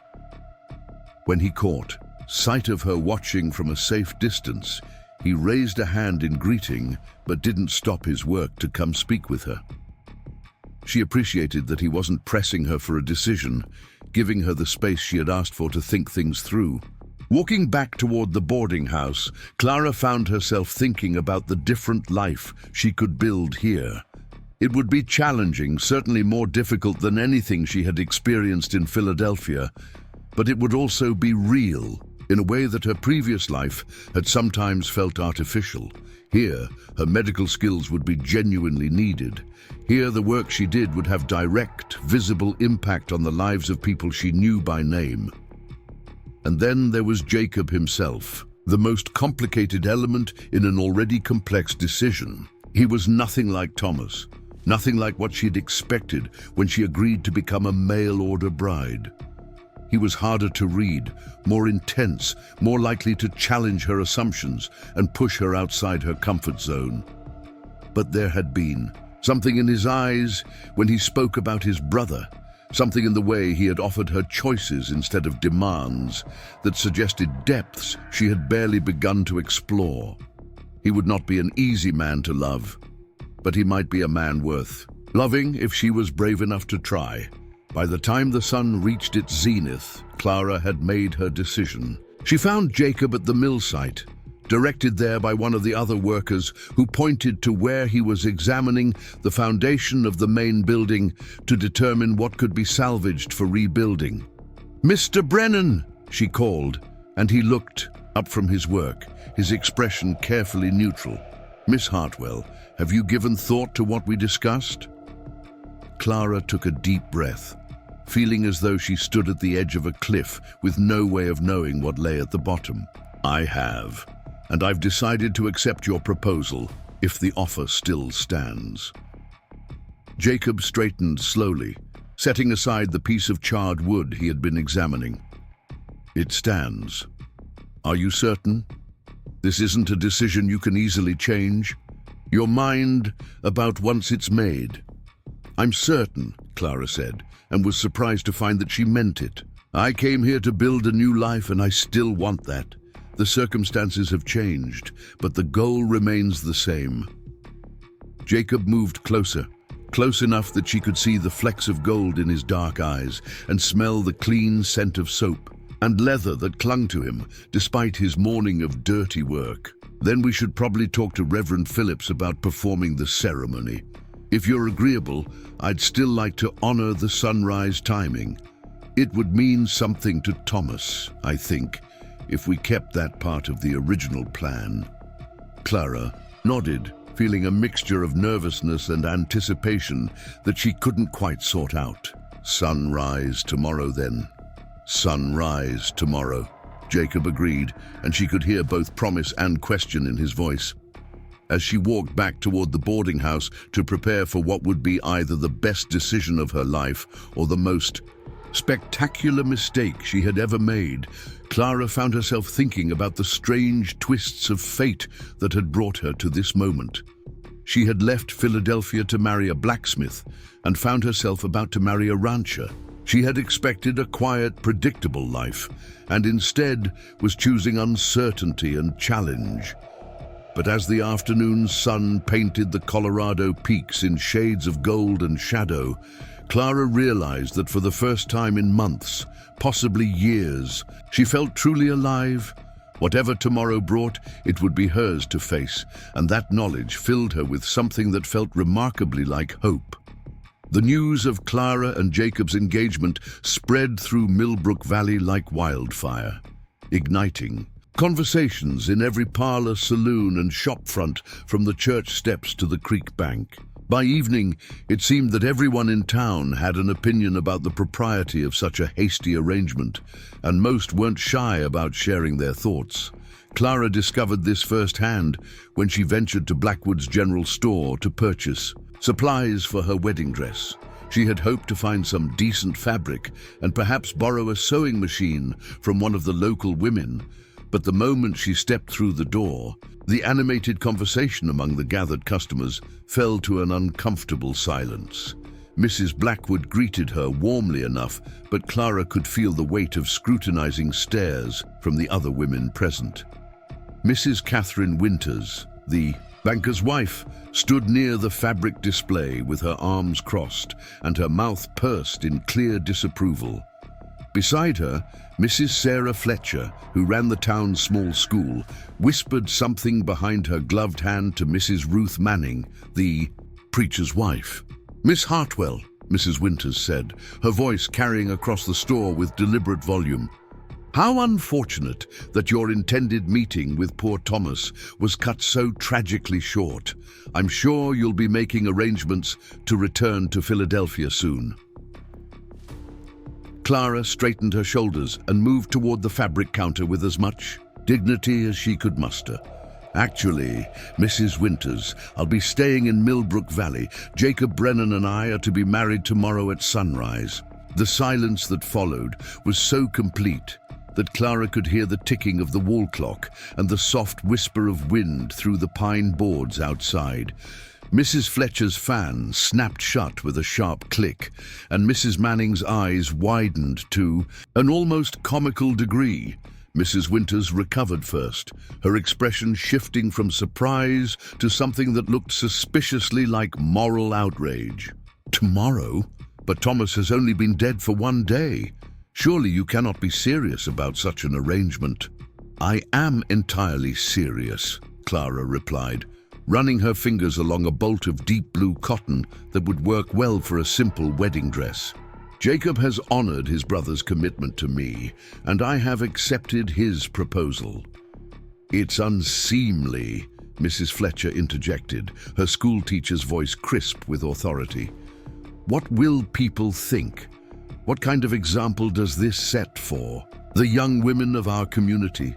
When he caught sight of her watching from a safe distance, he raised a hand in greeting but didn't stop his work to come speak with her. She appreciated that he wasn't pressing her for a decision, giving her the space she had asked for to think things through. Walking back toward the boarding house, Clara found herself thinking about the different life she could build here. It would be challenging, certainly more difficult than anything she had experienced in Philadelphia, but it would also be real, in a way that her previous life had sometimes felt artificial. Here, her medical skills would be genuinely needed. Here, the work she did would have direct, visible impact on the lives of people she knew by name. And then there was Jacob himself, the most complicated element in an already complex decision. He was nothing like Thomas, nothing like what she'd expected when she agreed to become a mail-order bride. He was harder to read, more intense, more likely to challenge her assumptions and push her outside her comfort zone. But there had been something in his eyes when he spoke about his brother, something in the way he had offered her choices instead of demands that suggested depths she had barely begun to explore. He would not be an easy man to love, but he might be a man worth loving if she was brave enough to try. By the time the sun reached its zenith, Clara had made her decision. She found Jacob at the mill site, directed there by one of the other workers who pointed to where he was examining the foundation of the main building to determine what could be salvaged for rebuilding. "Mr. Brennan," she called, and he looked up from his work, his expression carefully neutral. "Miss Hartwell, have you given thought to what we discussed?" Clara took a deep breath, feeling as though she stood at the edge of a cliff with no way of knowing what lay at the bottom. "I have. and I've decided to accept your proposal if the offer still stands." Jacob straightened slowly, setting aside the piece of charred wood he had been examining. "It stands. Are you certain? This isn't a decision you can easily change. Your mind about once it's made." "I'm certain," Clara said, and was surprised to find that she meant it. "I came here to build a new life, and I still want that. The circumstances have changed, but the goal remains the same." Jacob moved closer, close enough that she could see the flecks of gold in his dark eyes and smell the clean scent of soap and leather that clung to him, despite his morning of dirty work. "Then we should probably talk to Reverend Phillips about performing the ceremony. If you're agreeable, I'd still like to honor the sunrise timing. It would mean something to Thomas, I think, if we kept that part of the original plan." Clara nodded, feeling a mixture of nervousness and anticipation that she couldn't quite sort out. "Sunrise tomorrow, then." "Sunrise tomorrow," Jacob agreed, and she could hear both promise and question in his voice. As she walked back toward the boarding house to prepare for what would be either the best decision of her life or the most spectacular mistake she had ever made, Clara found herself thinking about the strange twists of fate that had brought her to this moment. She had left Philadelphia to marry a blacksmith and found herself about to marry a rancher. She had expected a quiet, predictable life, and instead was choosing uncertainty and challenge. But as the afternoon sun painted the Colorado peaks in shades of gold and shadow, Clara realized that for the first time in months, possibly years, she felt truly alive. Whatever tomorrow brought, it would be hers to face, and that knowledge filled her with something that felt remarkably like hope. The news of Clara and Jacob's engagement spread through Millbrook Valley like wildfire, igniting conversations in every parlor, saloon, and shop front from the church steps to the creek bank. By evening, it seemed that everyone in town had an opinion about the propriety of such a hasty arrangement, and most weren't shy about sharing their thoughts. Clara discovered this firsthand when she ventured to Blackwood's general store to purchase supplies for her wedding dress. She had hoped to find some decent fabric and perhaps borrow a sewing machine from one of the local women, but the moment she stepped through the door, the animated conversation among the gathered customers fell to an uncomfortable silence. Mrs. Blackwood greeted her warmly enough, but Clara could feel the weight of scrutinizing stares from the other women present. Mrs. Catherine Winters, the banker's wife, stood near the fabric display with her arms crossed and her mouth pursed in clear disapproval. Beside her, Mrs. Sarah Fletcher, who ran the town's small school, whispered something behind her gloved hand to Mrs. Ruth Manning, the preacher's wife. "Miss Hartwell," Mrs. Winters said, her voice carrying across the store with deliberate volume. "How unfortunate that your intended meeting with poor Thomas was cut so tragically short. I'm sure you'll be making arrangements to return to Philadelphia soon." Clara straightened her shoulders and moved toward the fabric counter with as much dignity as she could muster. "Actually, Mrs. Winters, I'll be staying in Millbrook Valley. Jacob Brennan and I are to be married tomorrow at sunrise." The silence that followed was so complete that Clara could hear the ticking of the wall clock and the soft whisper of wind through the pine boards outside. Mrs. Fletcher's fan snapped shut with a sharp click, and Mrs. Manning's eyes widened to an almost comical degree. Mrs. Winters recovered first, her expression shifting from surprise to something that looked suspiciously like moral outrage. "Tomorrow? But Thomas has only been dead for 1 day. Surely you cannot be serious about such an arrangement." "I am entirely serious," Clara replied, running her fingers along a bolt of deep blue cotton that would work well for a simple wedding dress. "Jacob has honored his brother's commitment to me, and I have accepted his proposal." "It's unseemly," Mrs. Fletcher interjected, her schoolteacher's voice crisp with authority. "What will people think? What kind of example does this set for the young women of our community?"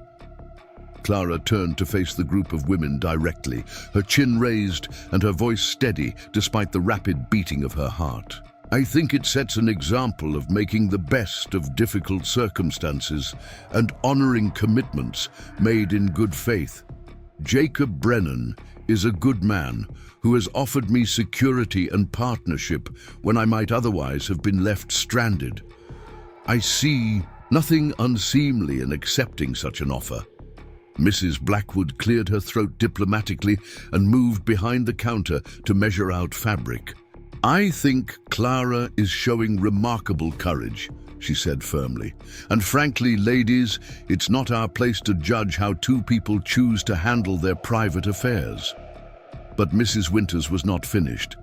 Clara turned to face the group of women directly, her chin raised and her voice steady despite the rapid beating of her heart. I think it sets an example of making the best of difficult circumstances and honoring commitments made in good faith. Jacob Brennan is a good man who has offered me security and partnership when I might otherwise have been left stranded. I see nothing unseemly in accepting such an offer. Mrs. Blackwood cleared her throat diplomatically and moved behind the counter to measure out fabric. I think Clara is showing remarkable courage, she said firmly. And frankly, ladies, it's not our place to judge how two people choose to handle their private affairs. But Mrs. Winters was not finished.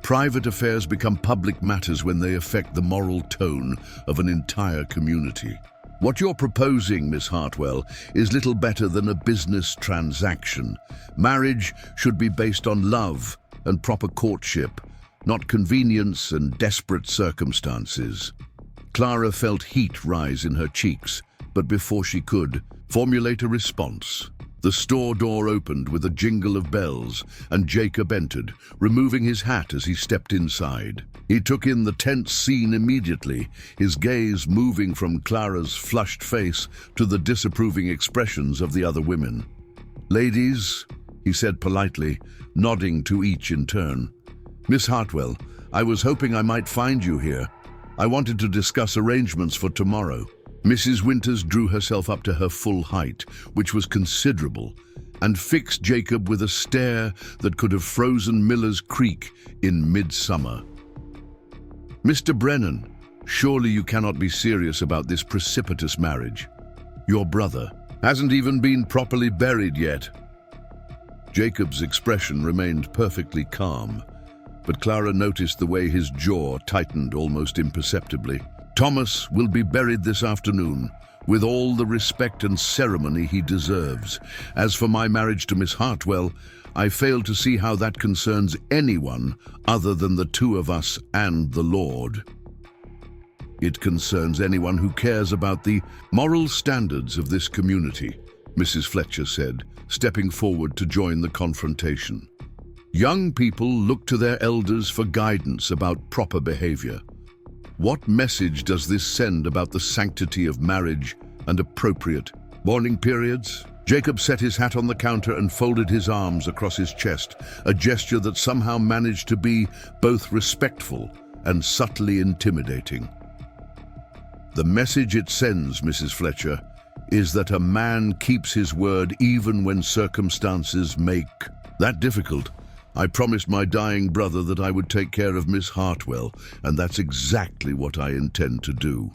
Private affairs become public matters when they affect the moral tone of an entire community. What you're proposing, Miss Hartwell, is little better than a business transaction. Marriage should be based on love and proper courtship, not convenience and desperate circumstances. Clara felt heat rise in her cheeks, but before she could formulate a response, the store door opened with a jingle of bells, and Jacob entered, removing his hat as he stepped inside. He took in the tense scene immediately, his gaze moving from Clara's flushed face to the disapproving expressions of the other women. "Ladies," he said politely, nodding to each in turn. "Miss Hartwell, I was hoping I might find you here. I wanted to discuss arrangements for tomorrow." Mrs. Winters drew herself up to her full height, which was considerable, and fixed Jacob with a stare that could have frozen Miller's Creek in midsummer. "Mr. Brennan, surely you cannot be serious about this precipitous marriage. Your brother hasn't even been properly buried yet." Jacob's expression remained perfectly calm, but Clara noticed the way his jaw tightened almost imperceptibly. "Thomas will be buried this afternoon, with all the respect and ceremony he deserves. As for my marriage to Miss Hartwell, I fail to see how that concerns anyone other than the two of us and the Lord." "It concerns anyone who cares about the moral standards of this community," Mrs. Fletcher said, stepping forward to join the confrontation. "Young people look to their elders for guidance about proper behavior. What message does this send about the sanctity of marriage and appropriate mourning periods?" Jacob set his hat on the counter and folded his arms across his chest, a gesture that somehow managed to be both respectful and subtly intimidating. "The message it sends, Mrs. Fletcher, is that a man keeps his word even when circumstances make that difficult. I promised my dying brother that I would take care of Miss Hartwell, and that's exactly what I intend to do."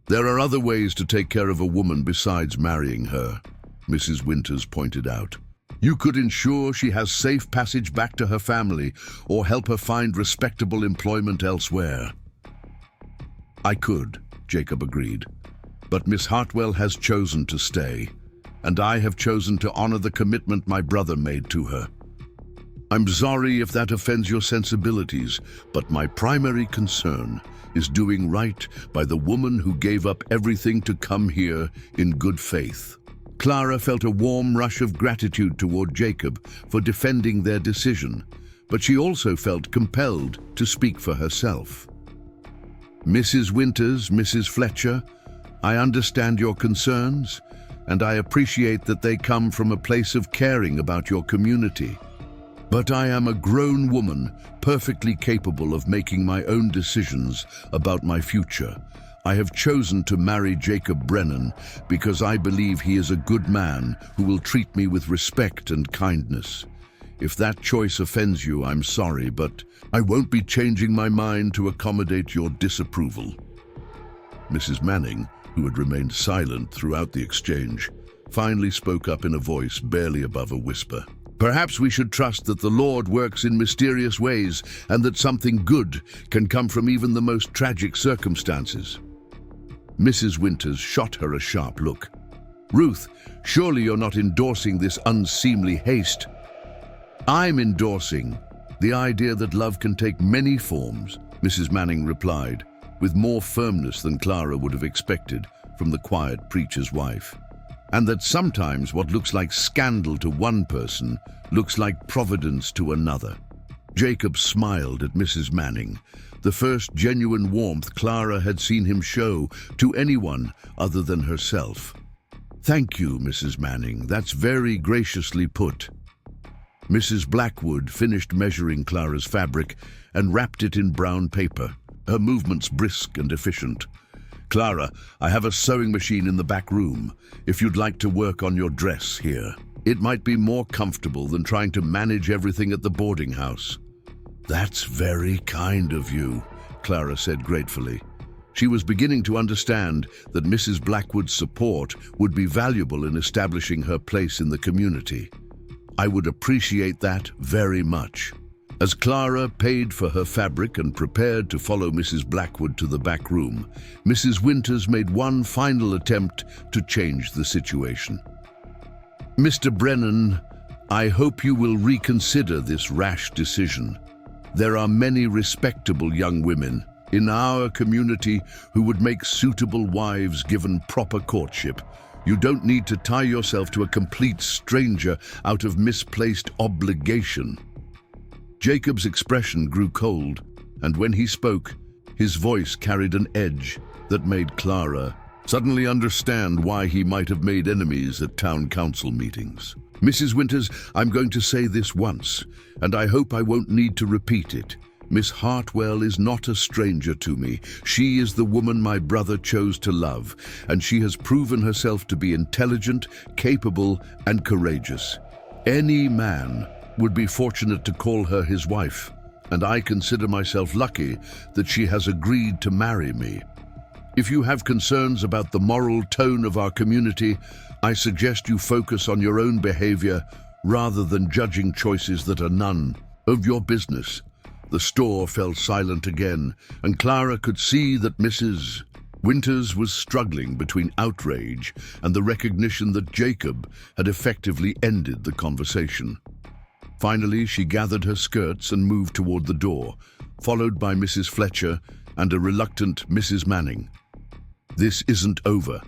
"There are other ways to take care of a woman besides marrying her," Mrs. Winters pointed out. "You could ensure she has safe passage back to her family or help her find respectable employment elsewhere." "I could," Jacob agreed. "But Miss Hartwell has chosen to stay, and I have chosen to honor the commitment my brother made to her. I'm sorry if that offends your sensibilities, but my primary concern is doing right by the woman who gave up everything to come here in good faith." Clara felt a warm rush of gratitude toward Jacob for defending their decision, but she also felt compelled to speak for herself. "Mrs. Winters, Mrs. Fletcher, I understand your concerns, and I appreciate that they come from a place of caring about your community. But I am a grown woman, perfectly capable of making my own decisions about my future. I have chosen to marry Jacob Brennan because I believe he is a good man who will treat me with respect and kindness. If that choice offends you, I'm sorry, but I won't be changing my mind to accommodate your disapproval." Mrs. Manning, who had remained silent throughout the exchange, finally spoke up in a voice barely above a whisper. "Perhaps we should trust that the Lord works in mysterious ways and that something good can come from even the most tragic circumstances." Mrs. Winters shot her a sharp look. "Ruth, surely you're not endorsing this unseemly haste?" "I'm endorsing the idea that love can take many forms," Mrs. Manning replied, with more firmness than Clara would have expected from the quiet preacher's wife. and that sometimes what looks like scandal to one person looks like providence to another. Jacob smiled at Mrs. Manning, the first genuine warmth Clara had seen him show to anyone other than herself. "Thank you, Mrs. Manning. That's very graciously put." Mrs. Blackwood finished measuring Clara's fabric and wrapped it in brown paper, her movements brisk and efficient. "Clara, I have a sewing machine in the back room, if you'd like to work on your dress here. It might be more comfortable than trying to manage everything at the boarding house." "That's very kind of you," Clara said gratefully. She was beginning to understand that Mrs. Blackwood's support would be valuable in establishing her place in the community. "I would appreciate that very much." As Clara paid for her fabric and prepared to follow Mrs. Blackwood to the back room, Mrs. Winters made one final attempt to change the situation. "Mr. Brennan, I hope you will reconsider this rash decision. There are many respectable young women in our community who would make suitable wives given proper courtship. You don't need to tie yourself to a complete stranger out of misplaced obligation." Jacob's expression grew cold, and when he spoke, his voice carried an edge that made Clara suddenly understand why he might have made enemies at town council meetings. "Mrs. Winters, I'm going to say this once, and I hope I won't need to repeat it. Miss Hartwell is not a stranger to me. She is the woman my brother chose to love, and she has proven herself to be intelligent, capable, and courageous. Any man would be fortunate to call her his wife, and I consider myself lucky that she has agreed to marry me. If you have concerns about the moral tone of our community, I suggest you focus on your own behavior rather than judging choices that are none of your business." The store fell silent again, and Clara could see that Mrs. Winters was struggling between outrage and the recognition that Jacob had effectively ended the conversation. Finally, she gathered her skirts and moved toward the door, followed by Mrs. Fletcher and a reluctant Mrs. Manning. "This isn't over,"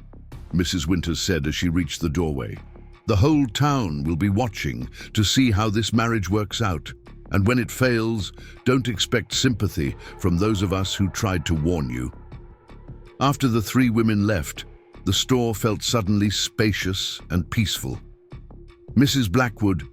Mrs. Winters said as she reached the doorway. "The whole town will be watching to see how this marriage works out, and when it fails, don't expect sympathy from those of us who tried to warn you." After the three women left, the store felt suddenly spacious and peaceful. Mrs. Blackwood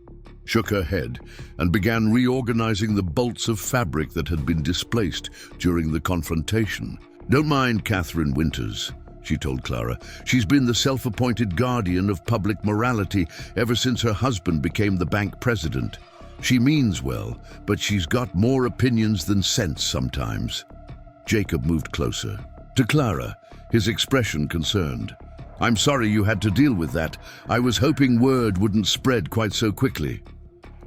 shook her head and began reorganizing the bolts of fabric that had been displaced during the confrontation. "Don't mind Catherine Winters," she told Clara. "She's been the self-appointed guardian of public morality ever since her husband became the bank president. She means well, but she's got more opinions than sense sometimes." Jacob moved closer to Clara, his expression concerned. "I'm sorry you had to deal with that. I was hoping word wouldn't spread quite so quickly."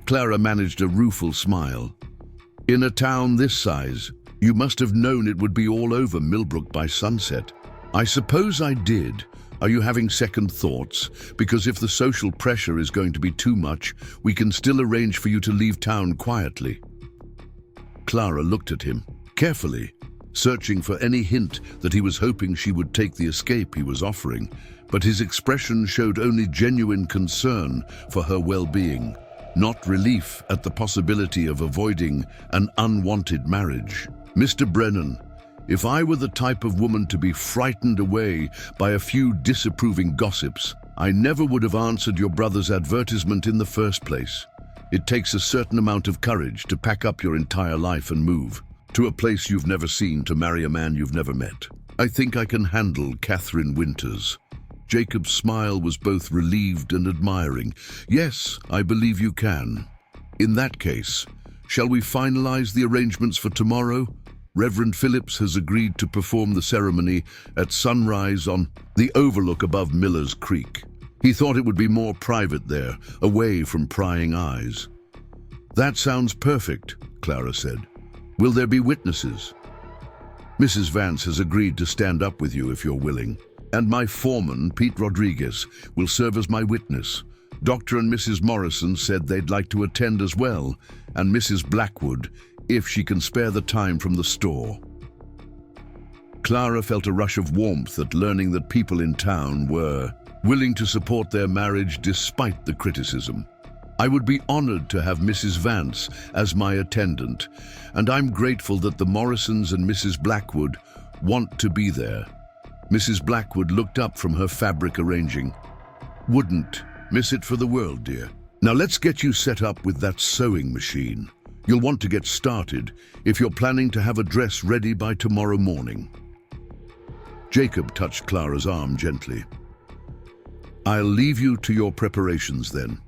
Clara managed a rueful smile. "In a town this size, you must have known it would be all over Millbrook by sunset." "I suppose I did. Are you having second thoughts? Because if the social pressure is going to be too much, we can still arrange for you to leave town quietly." Clara looked at him carefully, searching for any hint that he was hoping she would take the escape he was offering, but his expression showed only genuine concern for her well-being, not relief at the possibility of avoiding an unwanted marriage. "Mr. Brennan, if I were the type of woman to be frightened away by a few disapproving gossips, I never would have answered your brother's advertisement in the first place. It takes a certain amount of courage to pack up your entire life and move to a place you've never seen to marry a man you've never met. I think I can handle Catherine Winters." Jacob's smile was both relieved and admiring. "Yes, I believe you can. In that case, shall we finalize the arrangements for tomorrow? Reverend Phillips has agreed to perform the ceremony at sunrise on the overlook above Miller's Creek. He thought it would be more private there, away from prying eyes." "That sounds perfect," Clara said. "Will there be witnesses?" "Mrs. Vance has agreed to stand up with you if you're willing. And my foreman, Pete Rodriguez, will serve as my witness. Dr. and Mrs. Morrison said they'd like to attend as well, and Mrs. Blackwood, if she can spare the time from the store." Clara felt a rush of warmth at learning that people in town were willing to support their marriage despite the criticism. I would be honored to have Mrs. Vance as my attendant, and I'm grateful that the Morrisons and Mrs. Blackwood want to be there. Mrs. Blackwood looked up from her fabric arranging. Wouldn't miss it for the world, dear. Now let's get you set up with that sewing machine. You'll want to get started if you're planning to have a dress ready by tomorrow morning. Jacob touched Clara's arm gently. I'll leave you to your preparations then.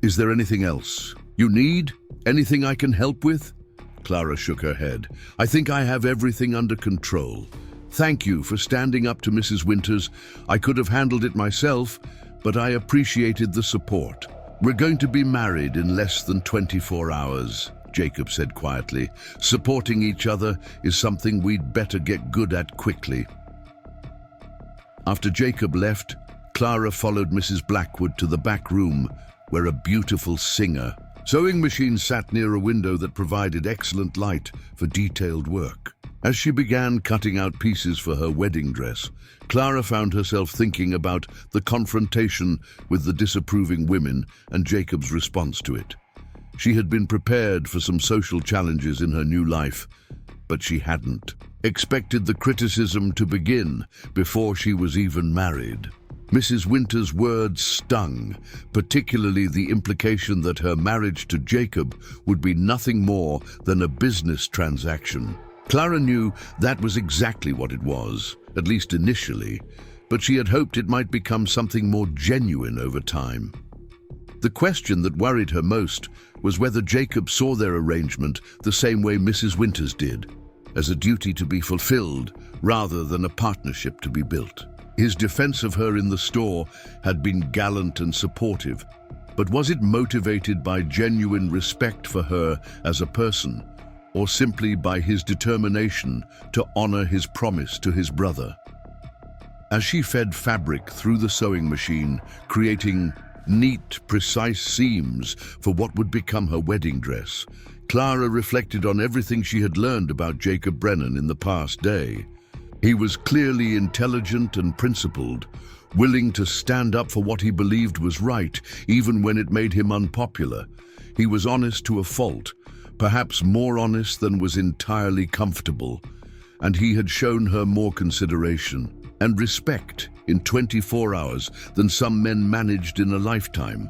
Is there anything else you need? Anything I can help with? Clara shook her head. I think I have everything under control. Thank you for standing up to Mrs. Winters. I could have handled it myself, but I appreciated the support. We're going to be married in less than 24 hours, Jacob said quietly. Supporting each other is something we'd better get good at quickly. After Jacob left, Clara followed Mrs. Blackwood to the back room, where a beautiful sewing machine sat near a window that provided excellent light for detailed work. As she began cutting out pieces for her wedding dress, Clara found herself thinking about the confrontation with the disapproving women and Jacob's response to it. She had been prepared for some social challenges in her new life, but she hadn't expected the criticism to begin before she was even married. Mrs. Winters' words stung, particularly the implication that her marriage to Jacob would be nothing more than a business transaction. Clara knew that was exactly what it was, at least initially, but she had hoped it might become something more genuine over time. The question that worried her most was whether Jacob saw their arrangement the same way Mrs. Winters did, as a duty to be fulfilled rather than a partnership to be built. His defense of her in the store had been gallant and supportive, but was it motivated by genuine respect for her as a person, or simply by his determination to honor his promise to his brother? As she fed fabric through the sewing machine, creating neat, precise seams for what would become her wedding dress, Clara reflected on everything she had learned about Jacob Brennan in the past day. He was clearly intelligent and principled, willing to stand up for what he believed was right, even when it made him unpopular. He was honest to a fault, perhaps more honest than was entirely comfortable, and he had shown her more consideration and respect in 24 hours than some men managed in a lifetime.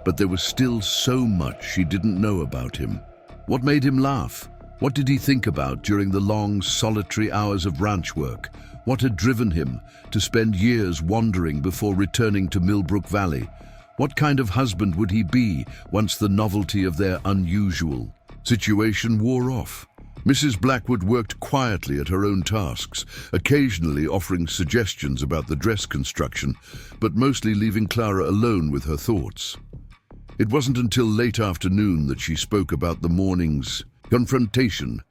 But there was still so much she didn't know about him. What made him laugh? What did he think about during the long, solitary hours of ranch work? What had driven him to spend years wandering before returning to Millbrook Valley? What kind of husband would he be once the novelty of their unusual situation wore off? Mrs. Blackwood worked quietly at her own tasks, occasionally offering suggestions about the dress construction, but mostly leaving Clara alone with her thoughts. It wasn't until late afternoon that she spoke about the morning's confrontation.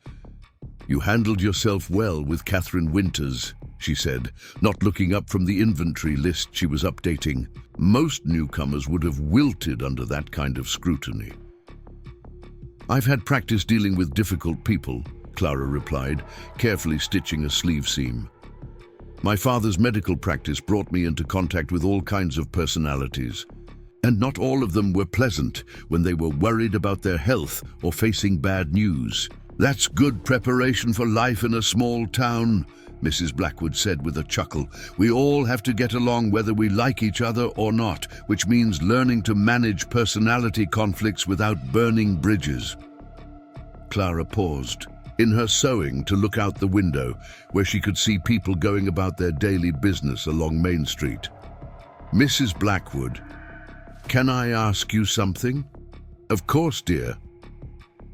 You handled yourself well with Catherine Winters, she said, not looking up from the inventory list she was updating. Most newcomers would have wilted under that kind of scrutiny. I've had practice dealing with difficult people, Clara replied, carefully stitching a sleeve seam. My father's medical practice brought me into contact with all kinds of personalities, and not all of them were pleasant when they were worried about their health or facing bad news. That's good preparation for life in a small town, Mrs. Blackwood said with a chuckle. We all have to get along whether we like each other or not, which means learning to manage personality conflicts without burning bridges. Clara paused in her sewing to look out the window, where she could see people going about their daily business along Main Street. Mrs. Blackwood, can I ask you something? Of course, dear.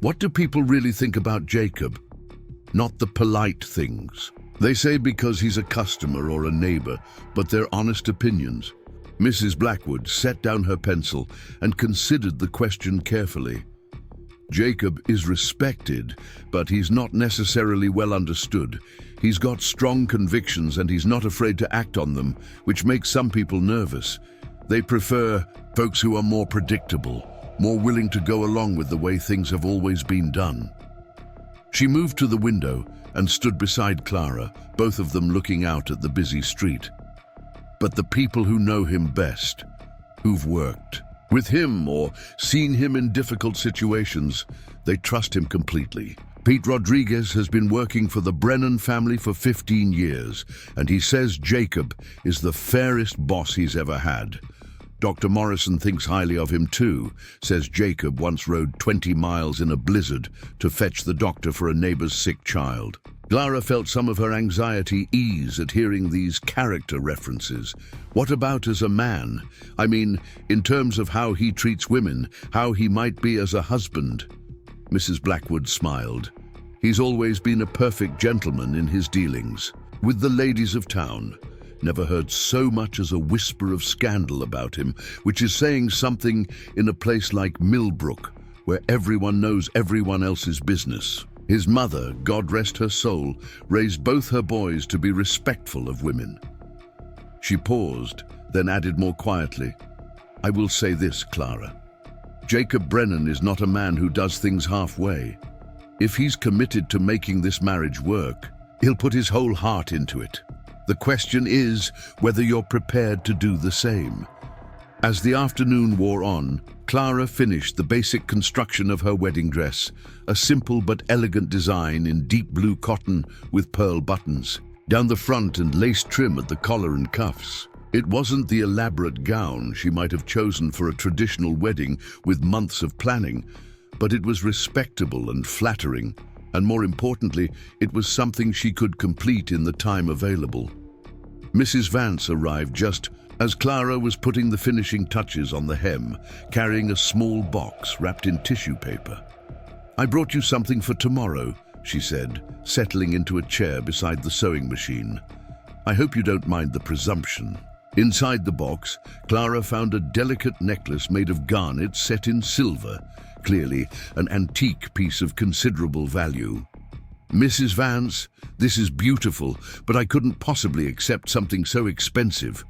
What do people really think about Jacob? Not the polite things. They say because he's a customer or a neighbor, but they're honest opinions. Mrs. Blackwood set down her pencil and considered the question carefully. Jacob is respected, but he's not necessarily well understood. He's got strong convictions and he's not afraid to act on them, which makes some people nervous. They prefer folks who are more predictable, more willing to go along with the way things have always been done. She moved to the window and stood beside Clara, both of them looking out at the busy street. but the people who know him best, who've worked with him or seen him in difficult situations, they trust him completely. Pete Rodriguez has been working for the Brennan family for 15 years, and he says Jacob is the fairest boss he's ever had. Dr. Morrison thinks highly of him too, says Jacob once rode 20 miles in a blizzard to fetch the doctor for a neighbor's sick child. Clara felt some of her anxiety ease at hearing these character references. What about as a man? I mean, in terms of how he treats women, how he might be as a husband. Mrs. Blackwood smiled. He's always been a perfect gentleman in his dealings with the ladies of town. Never heard so much as a whisper of scandal about him, which is saying something in a place like Millbrook, where everyone knows everyone else's business. His mother, God rest her soul, raised both her boys to be respectful of women. She paused, then added more quietly, I will say this, Clara. Jacob Brennan is not a man who does things halfway. If he's committed to making this marriage work, he'll put his whole heart into it. The question is whether you're prepared to do the same. As the afternoon wore on, Clara finished the basic construction of her wedding dress, a simple but elegant design in deep blue cotton with pearl buttons, down the front and lace trim at the collar and cuffs. It wasn't the elaborate gown she might have chosen for a traditional wedding with months of planning, but it was respectable and flattering, and more importantly, it was something she could complete in the time available. Mrs. Vance arrived just as Clara was putting the finishing touches on the hem, carrying a small box wrapped in tissue paper. I brought you something for tomorrow, she said, settling into a chair beside the sewing machine. I hope you don't mind the presumption. Inside the box, Clara found a delicate necklace made of garnet set in silver, clearly an antique piece of considerable value. Mrs. Vance, this is beautiful, but I couldn't possibly accept something so expensive.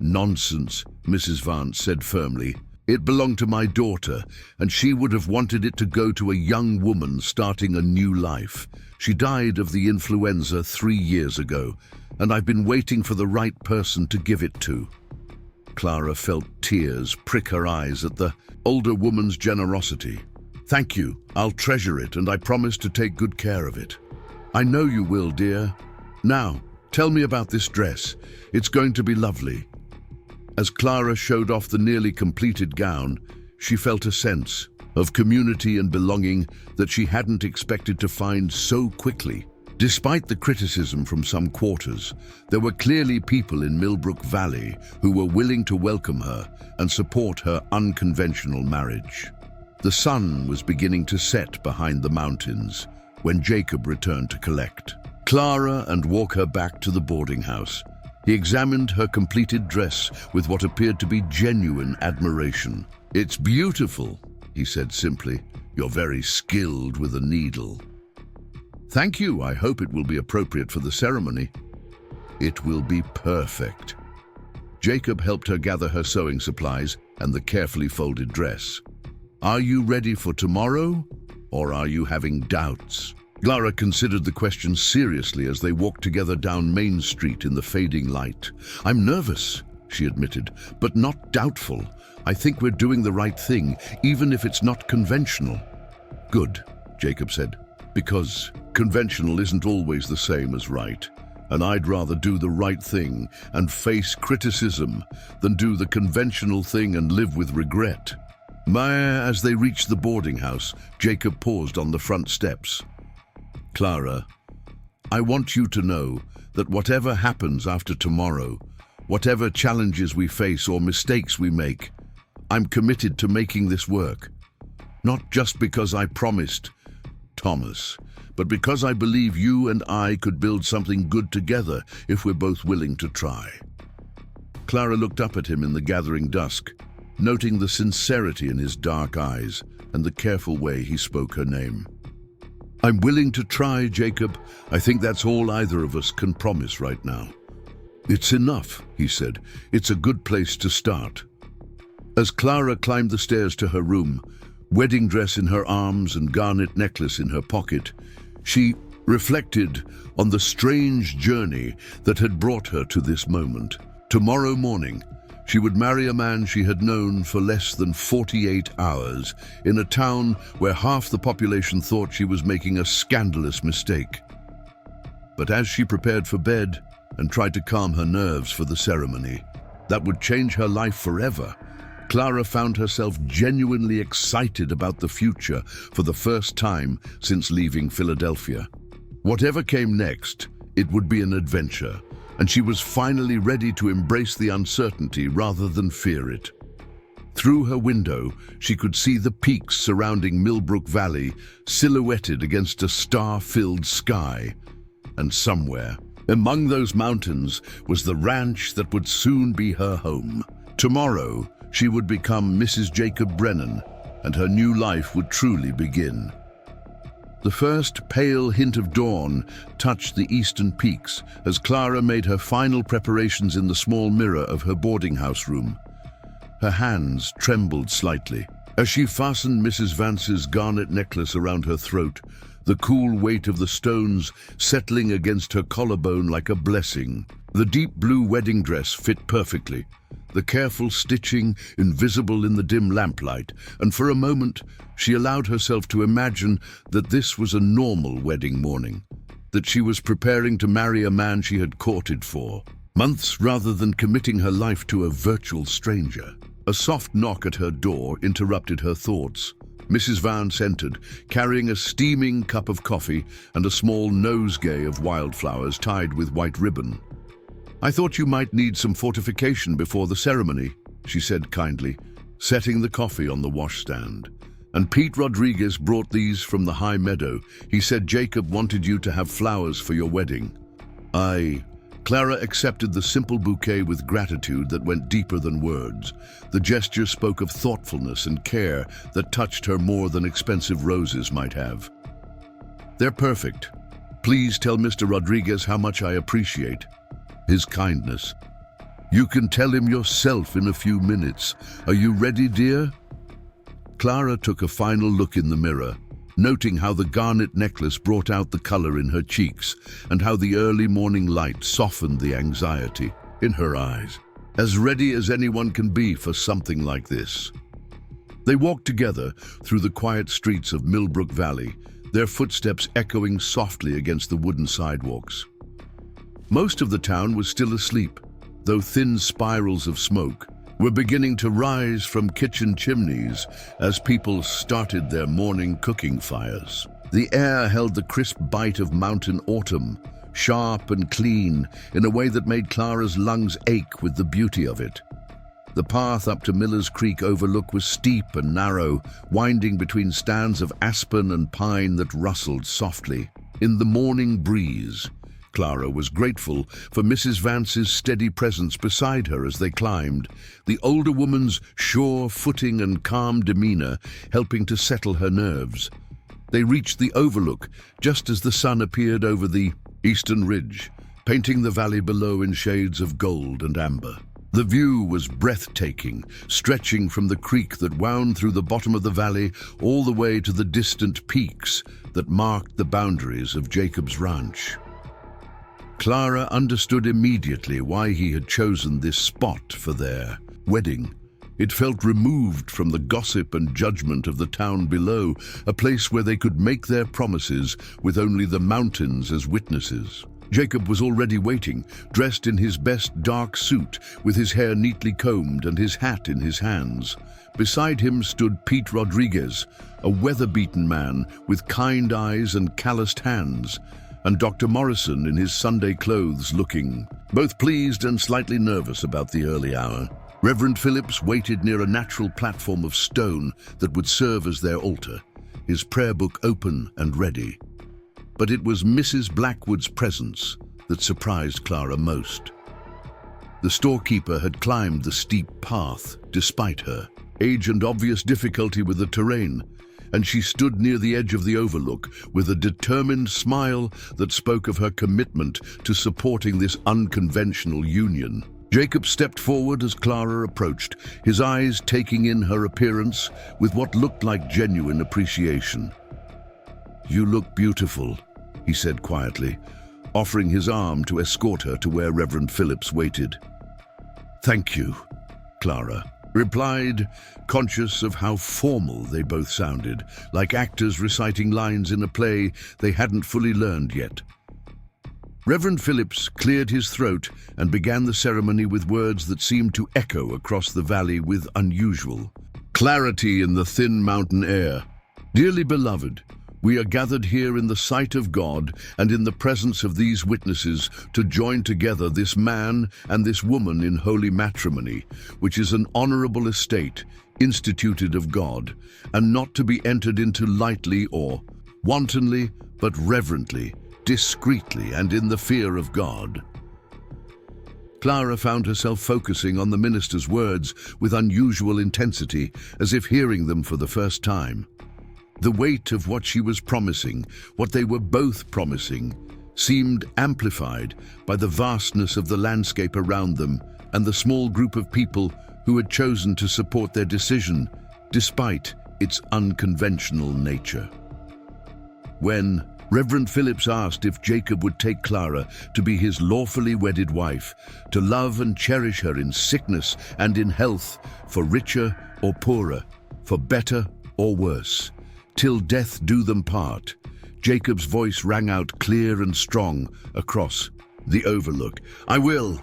Nonsense, Mrs. Vance said firmly. It belonged to my daughter, and she would have wanted it to go to a young woman starting a new life. She died of the influenza 3 years ago, and I've been waiting for the right person to give it to. Clara felt tears prick her eyes at the older woman's generosity. Thank you. I'll treasure it, and I promise to take good care of it. I know you will, dear. Now, tell me about this dress. It's going to be lovely. As Clara showed off the nearly completed gown, she felt a sense of community and belonging that she hadn't expected to find so quickly. Despite the criticism from some quarters, there were clearly people in Millbrook Valley who were willing to welcome her and support her unconventional marriage. The sun was beginning to set behind the mountains when Jacob returned to collect Clara and walk her back to the boarding house. He examined her completed dress with what appeared to be genuine admiration. It's beautiful, he said simply. You're very skilled with a needle. Thank you. I hope it will be appropriate for the ceremony. It will be perfect. Jacob helped her gather her sewing supplies and the carefully folded dress. Are you ready for tomorrow, or are you having doubts? Clara considered the question seriously as they walked together down Main Street in the fading light. I'm nervous, she admitted, but not doubtful. I think we're doing the right thing, even if it's not conventional. Good, Jacob said, because conventional isn't always the same as right, and I'd rather do the right thing and face criticism than do the conventional thing and live with regret. As they reached the boarding house, Jacob paused on the front steps. Clara, I want you to know that whatever happens after tomorrow, whatever challenges we face or mistakes we make, I'm committed to making this work. Not just because I promised Thomas, but because I believe you and I could build something good together if we're both willing to try. Clara looked up at him in the gathering dusk, noting the sincerity in his dark eyes and the careful way he spoke her name. I'm willing to try, Jacob. I think that's all either of us can promise right now. It's enough, he said. It's a good place to start. As Clara climbed the stairs to her room, wedding dress in her arms and garnet necklace in her pocket, she reflected on the strange journey that had brought her to this moment. Tomorrow morning, she would marry a man she had known for less than 48 hours in a town where half the population thought she was making a scandalous mistake. But as she prepared for bed and tried to calm her nerves for the ceremony that would change her life forever, Clara found herself genuinely excited about the future for the first time since leaving Philadelphia. Whatever came next, it would be an adventure, and she was finally ready to embrace the uncertainty rather than fear it. Through her window, she could see the peaks surrounding Millbrook Valley silhouetted against a star-filled sky. And somewhere, among those mountains, was the ranch that would soon be her home. Tomorrow, she would become Mrs. Jacob Brennan, and her new life would truly begin. The first pale hint of dawn touched the eastern peaks as Clara made her final preparations in the small mirror of her boarding house room. Her hands trembled slightly as she fastened Mrs. Vance's garnet necklace around her throat, the cool weight of the stones settling against her collarbone like a blessing. The deep blue wedding dress fit perfectly, the careful stitching invisible in the dim lamplight, and for a moment she allowed herself to imagine that this was a normal wedding morning, that she was preparing to marry a man she had courted for months rather than committing her life to a virtual stranger. A soft knock at her door interrupted her thoughts. Mrs. Vance entered, carrying a steaming cup of coffee and a small nosegay of wildflowers tied with white ribbon. "I thought you might need some fortification before the ceremony," she said kindly, setting the coffee on the washstand. "And Pete Rodriguez brought these from the high meadow. He said Jacob wanted you to have flowers for your wedding." Clara accepted the simple bouquet with gratitude that went deeper than words. The gesture spoke of thoughtfulness and care that touched her more than expensive roses might have. "They're perfect. Please tell Mr. Rodriguez how much I appreciate his kindness. You can tell him yourself in a few minutes. Are you ready, dear?" Clara took a final look in the mirror, noting how the garnet necklace brought out the color in her cheeks and how the early morning light softened the anxiety in her eyes. As ready as anyone can be for something like this. They walked together through the quiet streets of Millbrook Valley, their footsteps echoing softly against the wooden sidewalks. Most of the town was still asleep, though thin spirals of smoke were beginning to rise from kitchen chimneys as people started their morning cooking fires. The air held the crisp bite of mountain autumn, sharp and clean in a way that made Clara's lungs ache with the beauty of it. The path up to Miller's Creek overlook was steep and narrow, winding between stands of aspen and pine that rustled softly in the morning breeze. Clara was grateful for Mrs. Vance's steady presence beside her as they climbed, the older woman's sure footing and calm demeanor helping to settle her nerves. They reached the overlook just as the sun appeared over the eastern ridge, painting the valley below in shades of gold and amber. The view was breathtaking, stretching from the creek that wound through the bottom of the valley all the way to the distant peaks that marked the boundaries of Jacob's ranch. Clara understood immediately why he had chosen this spot for their wedding. It felt removed from the gossip and judgment of the town below, a place where they could make their promises with only the mountains as witnesses. Jacob was already waiting, dressed in his best dark suit, with his hair neatly combed and his hat in his hands. Beside him stood Pete Rodriguez, a weather-beaten man with kind eyes and calloused hands, and Dr. Morrison in his Sunday clothes looking both pleased and slightly nervous about the early hour. Reverend Phillips waited near a natural platform of stone that would serve as their altar, his prayer book open and ready. But it was Mrs. Blackwood's presence that surprised Clara most. The storekeeper had climbed the steep path despite her age and obvious difficulty with the terrain, and she stood near the edge of the overlook with a determined smile that spoke of her commitment to supporting this unconventional union. Jacob stepped forward as Clara approached, his eyes taking in her appearance with what looked like genuine appreciation. "You look beautiful," he said quietly, offering his arm to escort her to where Reverend Phillips waited. "Thank you," Clara replied, conscious of how formal they both sounded, like actors reciting lines in a play they hadn't fully learned yet. Reverend Phillips cleared his throat and began the ceremony with words that seemed to echo across the valley with unusual clarity in the thin mountain air. "Dearly beloved, we are gathered here in the sight of God and in the presence of these witnesses to join together this man and this woman in holy matrimony, which is an honorable estate instituted of God, and not to be entered into lightly or wantonly, but reverently, discreetly, and in the fear of God." Clara found herself focusing on the minister's words with unusual intensity, as if hearing them for the first time. The weight of what she was promising, what they were both promising, seemed amplified by the vastness of the landscape around them and the small group of people who had chosen to support their decision, despite its unconventional nature. When Reverend Phillips asked if Jacob would take Clara to be his lawfully wedded wife, to love and cherish her in sickness and in health, for richer or poorer, for better or worse, till death do them part, Jacob's voice rang out clear and strong across the overlook. "I will."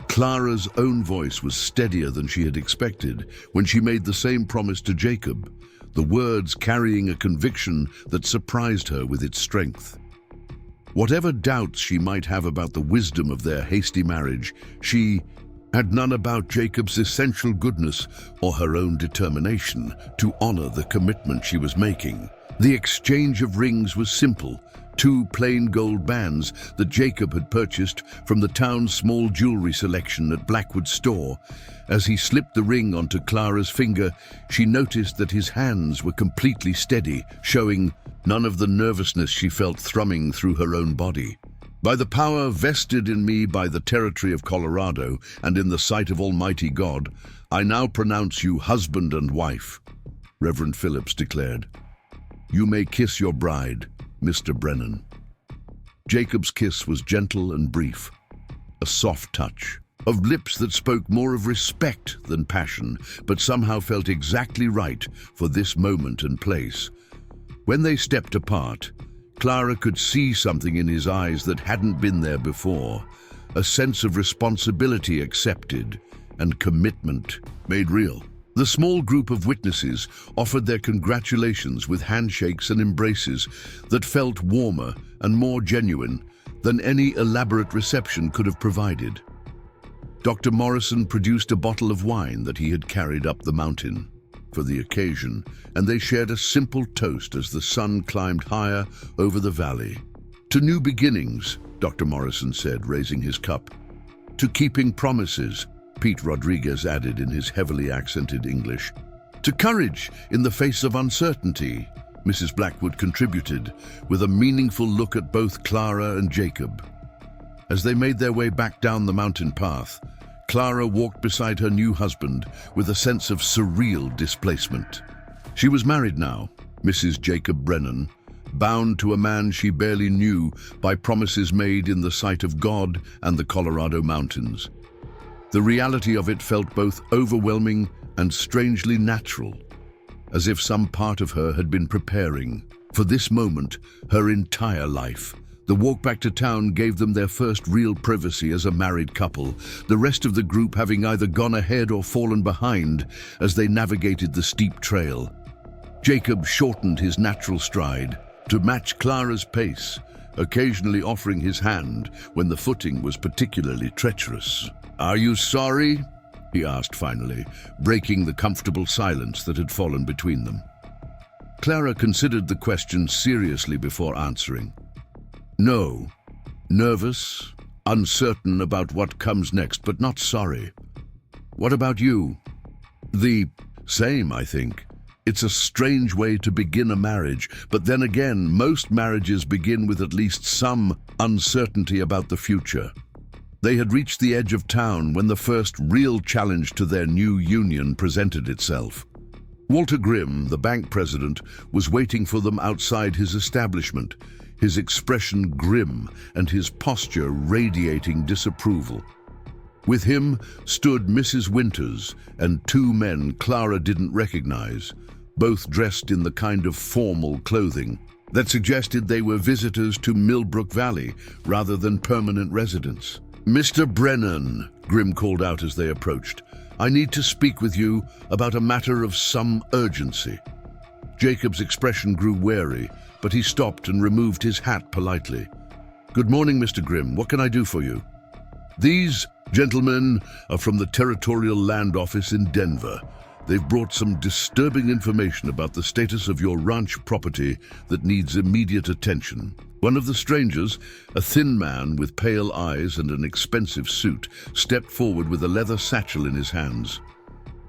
Clara's own voice was steadier than she had expected when she made the same promise to Jacob, the words carrying a conviction that surprised her with its strength. Whatever doubts she might have about the wisdom of their hasty marriage, she had none about Jacob's essential goodness or her own determination to honor the commitment she was making. The exchange of rings was simple, 2 plain gold bands that Jacob had purchased from the town's small jewelry selection at Blackwood's store. As he slipped the ring onto Clara's finger, she noticed that his hands were completely steady, showing none of the nervousness she felt thrumming through her own body. "By the power vested in me by the territory of Colorado and in the sight of Almighty God, I now pronounce you husband and wife," Reverend Phillips declared. "You may kiss your bride, Mr. Brennan." Jacob's kiss was gentle and brief, a soft touch of lips that spoke more of respect than passion, but somehow felt exactly right for this moment and place. When they stepped apart, Clara could see something in his eyes that hadn't been there before, a sense of responsibility accepted and commitment made real. The small group of witnesses offered their congratulations with handshakes and embraces that felt warmer and more genuine than any elaborate reception could have provided. Dr. Morrison produced a bottle of wine that he had carried up the mountain for the occasion, and they shared a simple toast as the sun climbed higher over the valley. "To new beginnings," Dr. Morrison said, raising his cup. "To keeping promises," Pete Rodriguez added in his heavily accented English. "To courage in the face of uncertainty," Mrs. Blackwood contributed, with a meaningful look at both Clara and Jacob. As they made their way back down the mountain path, Clara walked beside her new husband with a sense of surreal displacement. She was married now, Mrs. Jacob Brennan, bound to a man she barely knew by promises made in the sight of God and the Colorado mountains. The reality of it felt both overwhelming and strangely natural, as if some part of her had been preparing for this moment her entire life. The walk back to town gave them their first real privacy as a married couple, the rest of the group having either gone ahead or fallen behind as they navigated the steep trail. Jacob shortened his natural stride to match Clara's pace, occasionally offering his hand when the footing was particularly treacherous. "Are you sorry?" he asked finally, breaking the comfortable silence that had fallen between them. Clara considered the question seriously before answering. "No. Nervous, uncertain about what comes next, but not sorry. What about you?" "The same, I think. It's a strange way to begin a marriage, but then again, most marriages begin with at least some uncertainty about the future." They had reached the edge of town when the first real challenge to their new union presented itself. Walter Grimm, the bank president, was waiting for them outside his establishment, his expression grim and his posture radiating disapproval. With him stood Mrs. Winters and two men Clara didn't recognize, both dressed in the kind of formal clothing that suggested they were visitors to Millbrook Valley rather than permanent residents. "Mr. Brennan," Groom called out as they approached, "I need to speak with you about a matter of some urgency." Jacob's expression grew wary, but he stopped and removed his hat politely. "Good morning, Mr. Grimm. What can I do for you?" "These gentlemen are from the Territorial Land Office in Denver. They've brought some disturbing information about the status of your ranch property that needs immediate attention." One of the strangers, a thin man with pale eyes and an expensive suit, stepped forward with a leather satchel in his hands.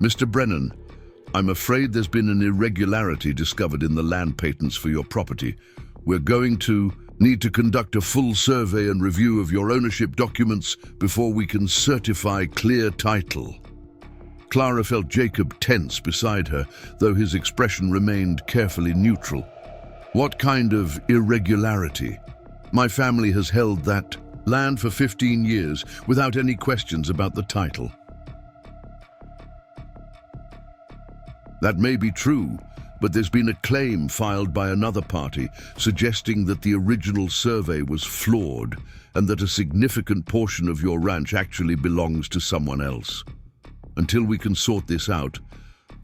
"Mr. Brennan, I'm afraid there's been an irregularity discovered in the land patents for your property. We're going to need to conduct a full survey and review of your ownership documents before we can certify clear title." Clara felt Jacob tense beside her, though his expression remained carefully neutral. "What kind of irregularity?" "My family has held that land for 15 years without any questions about the title." "That may be true, but there's been a claim filed by another party suggesting that the original survey was flawed and that a significant portion of your ranch actually belongs to someone else. Until we can sort this out,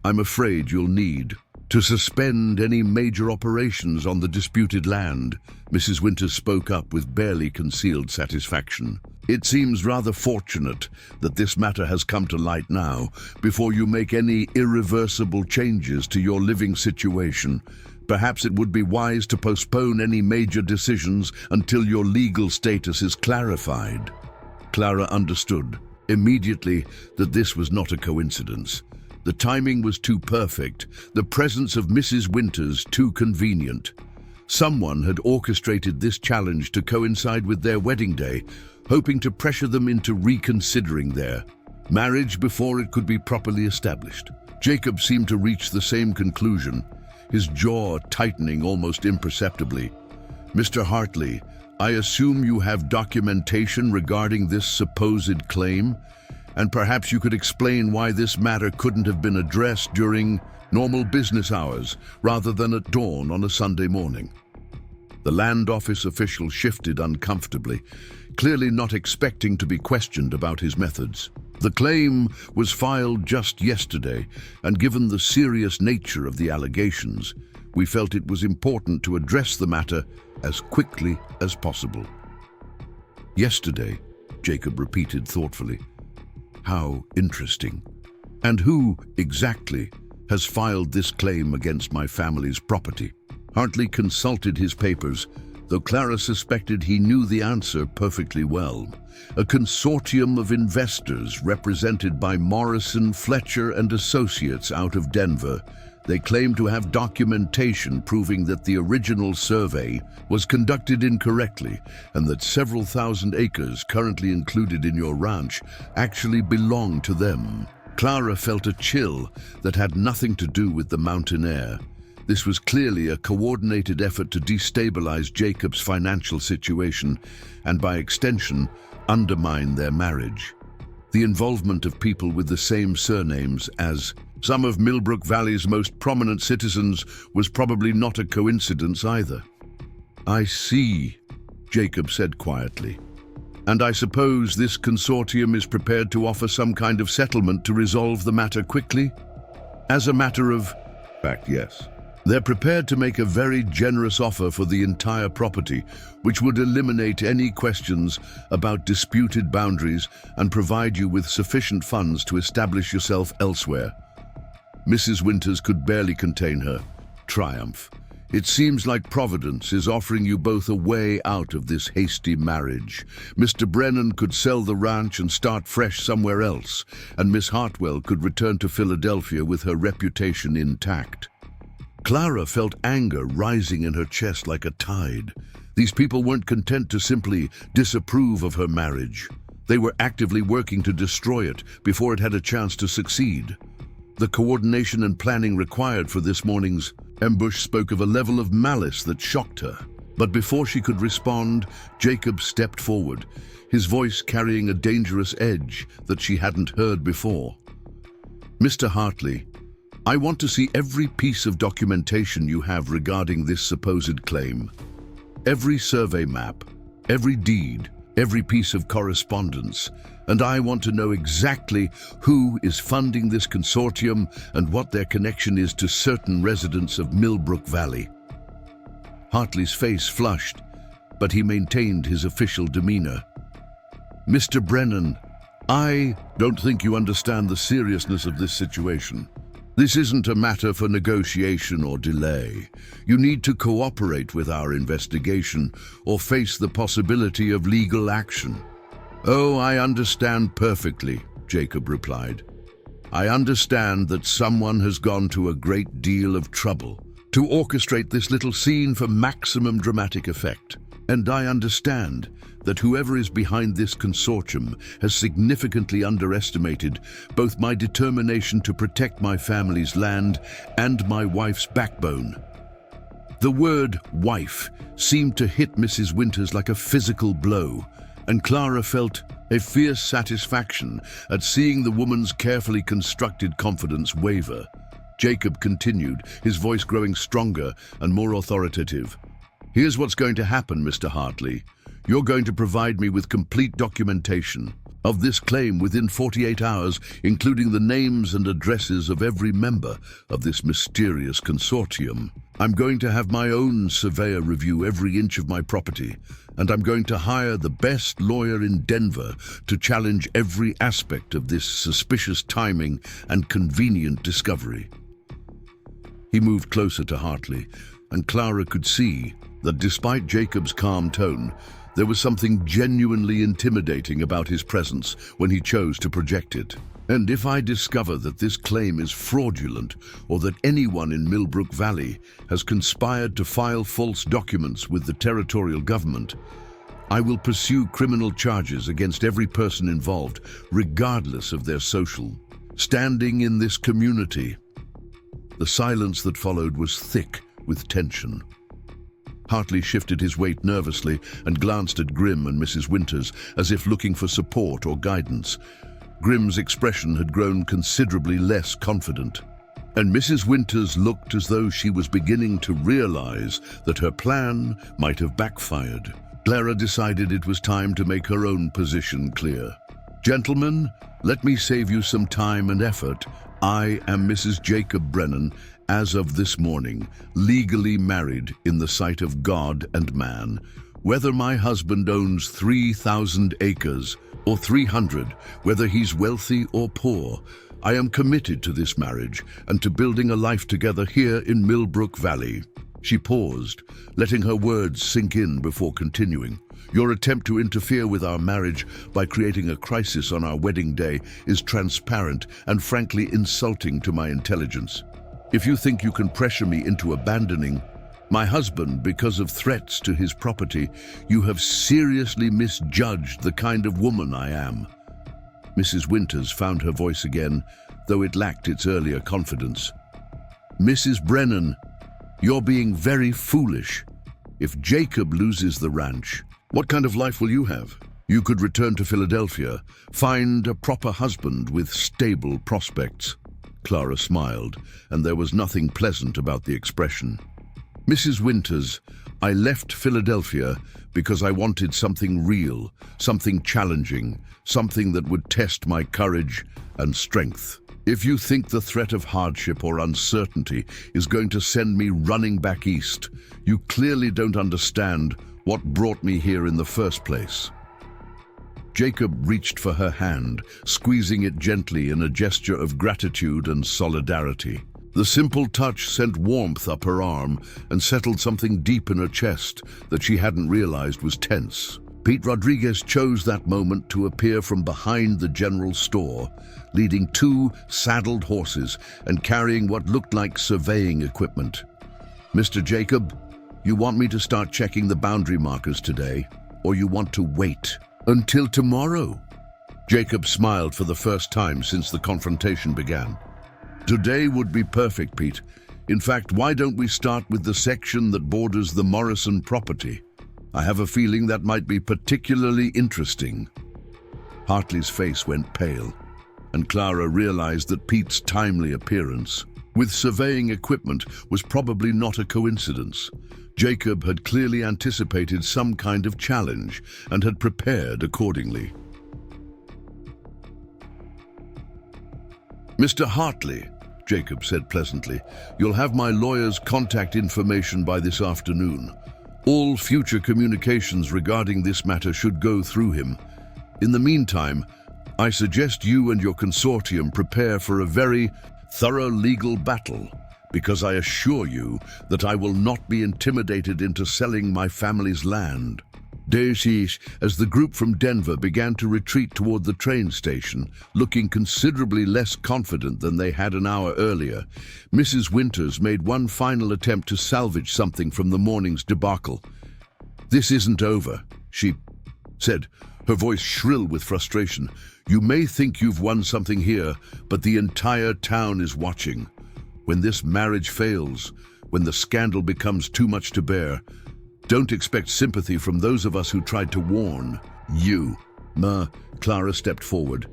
I'm afraid you'll need to suspend any major operations on the disputed land." Mrs. Winters spoke up with barely concealed satisfaction. "It seems rather fortunate that this matter has come to light now, before you make any irreversible changes to your living situation. Perhaps it would be wise to postpone any major decisions until your legal status is clarified." Clara understood immediately that this was not a coincidence. The timing was too perfect, the presence of Mrs. Winters too convenient. Someone had orchestrated this challenge to coincide with their wedding day, hoping to pressure them into reconsidering their marriage before it could be properly established. Jacob seemed to reach the same conclusion, his jaw tightening almost imperceptibly. "Mr. Hartley, I assume you have documentation regarding this supposed claim, and perhaps you could explain why this matter couldn't have been addressed during normal business hours rather than at dawn on a Sunday morning." The land office official shifted uncomfortably, clearly not expecting to be questioned about his methods. "The claim was filed just yesterday, and given the serious nature of the allegations, we felt it was important to address the matter as quickly as possible." "Yesterday," Jacob repeated thoughtfully. "How interesting. And who, exactly, has filed this claim against my family's property?" Hartley consulted his papers, though Clara suspected he knew the answer perfectly well. "A consortium of investors represented by Morrison, Fletcher and Associates out of Denver. They claim to have documentation proving that the original survey was conducted incorrectly and that several thousand acres currently included in your ranch actually belong to them." Clara felt a chill that had nothing to do with the mountain air. This was clearly a coordinated effort to destabilize Jacob's financial situation and, by extension, undermine their marriage. The involvement of people with the same surnames as some of Millbrook Valley's most prominent citizens was probably not a coincidence either. "I see," Jacob said quietly. "And I suppose this consortium is prepared to offer some kind of settlement to resolve the matter quickly?" "As a matter of fact, yes. They're prepared to make a very generous offer for the entire property, which would eliminate any questions about disputed boundaries and provide you with sufficient funds to establish yourself elsewhere." Mrs. Winters could barely contain her triumph. "It seems like Providence is offering you both a way out of this hasty marriage. Mr. Brennan could sell the ranch and start fresh somewhere else, and Miss Hartwell could return to Philadelphia with her reputation intact." Clara felt anger rising in her chest like a tide. These people weren't content to simply disapprove of her marriage. They were actively working to destroy it before it had a chance to succeed. The coordination and planning required for this morning's ambush spoke of a level of malice that shocked her. But before she could respond, Jacob stepped forward, his voice carrying a dangerous edge that she hadn't heard before. "Mr. Hartley, I want to see every piece of documentation you have regarding this supposed claim. Every survey map, every deed, every piece of correspondence, and I want to know exactly who is funding this consortium and what their connection is to certain residents of Millbrook Valley." Hartley's face flushed, but he maintained his official demeanor. "Mr. Brennan, I don't think you understand the seriousness of this situation. This isn't a matter for negotiation or delay. You need to cooperate with our investigation or face the possibility of legal action." "Oh, I understand perfectly," Jacob replied. "I understand that someone has gone to a great deal of trouble to orchestrate this little scene for maximum dramatic effect. And I understand that whoever is behind this consortium has significantly underestimated both my determination to protect my family's land and my wife's backbone." The word wife seemed to hit Mrs. Winters like a physical blow, and Clara felt a fierce satisfaction at seeing the woman's carefully constructed confidence waver. Jacob continued, his voice growing stronger and more authoritative. "Here's what's going to happen, Mr. Hartley. You're going to provide me with complete documentation of this claim within 48 hours, including the names and addresses of every member of this mysterious consortium. I'm going to have my own surveyor review every inch of my property, and I'm going to hire the best lawyer in Denver to challenge every aspect of this suspicious timing and convenient discovery." He moved closer to Hartley, and Clara could see that despite Jacob's calm tone, there was something genuinely intimidating about his presence when he chose to project it. "And if I discover that this claim is fraudulent or that anyone in Millbrook Valley has conspired to file false documents with the territorial government, I will pursue criminal charges against every person involved, regardless of their social standing in this community." The silence that followed was thick with tension. Hartley shifted his weight nervously and glanced at Groom and Mrs. Winters as if looking for support or guidance. Grimm's expression had grown considerably less confident, and Mrs. Winters looked as though she was beginning to realize that her plan might have backfired. Clara decided it was time to make her own position clear. "Gentlemen, let me save you some time and effort. I am Mrs. Jacob Brennan, as of this morning, legally married in the sight of God and man. Whether my husband owns 3,000 acres or 300, whether he's wealthy or poor, I am committed to this marriage and to building a life together here in Millbrook Valley." She paused, letting her words sink in before continuing. "Your attempt to interfere with our marriage by creating a crisis on our wedding day is transparent and frankly insulting to my intelligence. If you think you can pressure me into abandoning my husband because of threats to his property, you have seriously misjudged the kind of woman I am." Mrs. Winters found her voice again, though it lacked its earlier confidence. "Mrs. Brennan, you're being very foolish. If Jacob loses the ranch, what kind of life will you have? You could return to Philadelphia, find a proper husband with stable prospects." Clara smiled, and there was nothing pleasant about the expression. "Mrs. Winters, I left Philadelphia because I wanted something real, something challenging, something that would test my courage and strength. If you think the threat of hardship or uncertainty is going to send me running back east, you clearly don't understand what brought me here in the first place." Jacob reached for her hand, squeezing it gently in a gesture of gratitude and solidarity. The simple touch sent warmth up her arm and settled something deep in her chest that she hadn't realized was tense. Pete Rodriguez chose that moment to appear from behind the general store, leading 2 saddled horses and carrying what looked like surveying equipment. "Mr. Jacob, you want me to start checking the boundary markers today, or you want to wait until tomorrow?" Jacob smiled for the first time since the confrontation began. "Today would be perfect, Pete. In fact, why don't we start with the section that borders the Morrison property? I have a feeling that might be particularly interesting. Hartley's face went pale, and Clara realized that Pete's timely appearance with surveying equipment was probably not a coincidence. Jacob had clearly anticipated some kind of challenge and had prepared accordingly. "Mr. Hartley," Jacob said pleasantly, "you'll have my lawyer's contact information by this afternoon. All future communications regarding this matter should go through him. In the meantime, I suggest you and your consortium prepare for a very thorough legal battle, because I assure you that I will not be intimidated into selling my family's land." As the group from Denver began to retreat toward the train station, looking considerably less confident than they had an hour earlier, Mrs. Winters made one final attempt to salvage something from the morning's debacle. "This isn't over," she said, her voice shrill with frustration. "You may think you've won something here, but the entire town is watching. When this marriage fails, when the scandal becomes too much to bear, don't expect sympathy from those of us who tried to warn you." Clara stepped forward,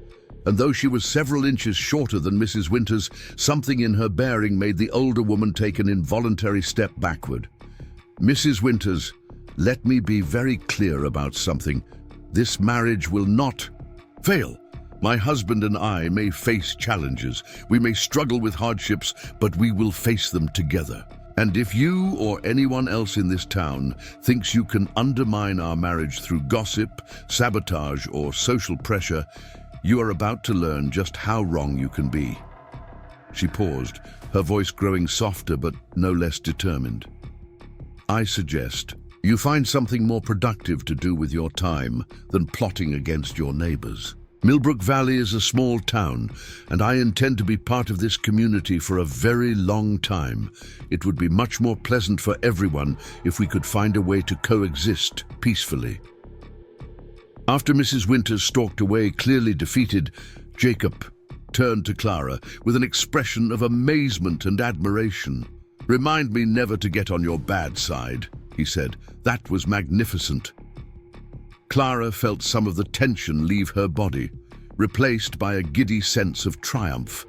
and though she was several inches shorter than Mrs. Winters, something in her bearing made the older woman take an involuntary step backward. "Mrs. Winters, let me be very clear about something. This marriage will not fail. My husband and I may face challenges. We may struggle with hardships, but we will face them together. And if you or anyone else in this town thinks you can undermine our marriage through gossip, sabotage, or social pressure, you are about to learn just how wrong you can be." She paused, her voice growing softer but no less determined. "I suggest you find something more productive to do with your time than plotting against your neighbors. Millbrook Valley is a small town, and I intend to be part of this community for a very long time. It would be much more pleasant for everyone if we could find a way to coexist peacefully." After Mrs. Winters stalked away, clearly defeated, Jacob turned to Clara with an expression of amazement and admiration. "Remind me never to get on your bad side," he said. "That was magnificent." Clara felt some of the tension leave her body, replaced by a giddy sense of triumph.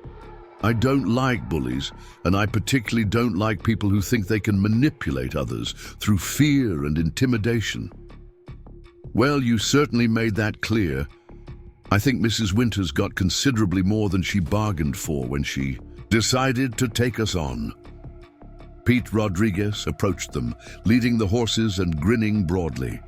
"I don't like bullies, and I particularly don't like people who think they can manipulate others through fear and intimidation." "Well, you certainly made that clear. I think Mrs. Winters got considerably more than she bargained for when she decided to take us on." Pete Rodriguez approached them, leading the horses and grinning broadly.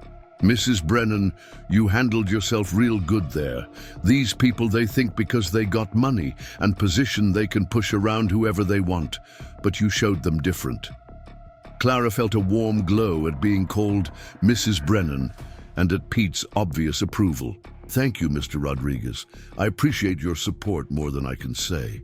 "Mrs. Brennan, you handled yourself real good there. These people, they think because they got money and position they can push around whoever they want, but you showed them different." Clara felt a warm glow at being called Mrs. Brennan and at Pete's obvious approval. "Thank you, Mr. Rodriguez. I appreciate your support more than I can say."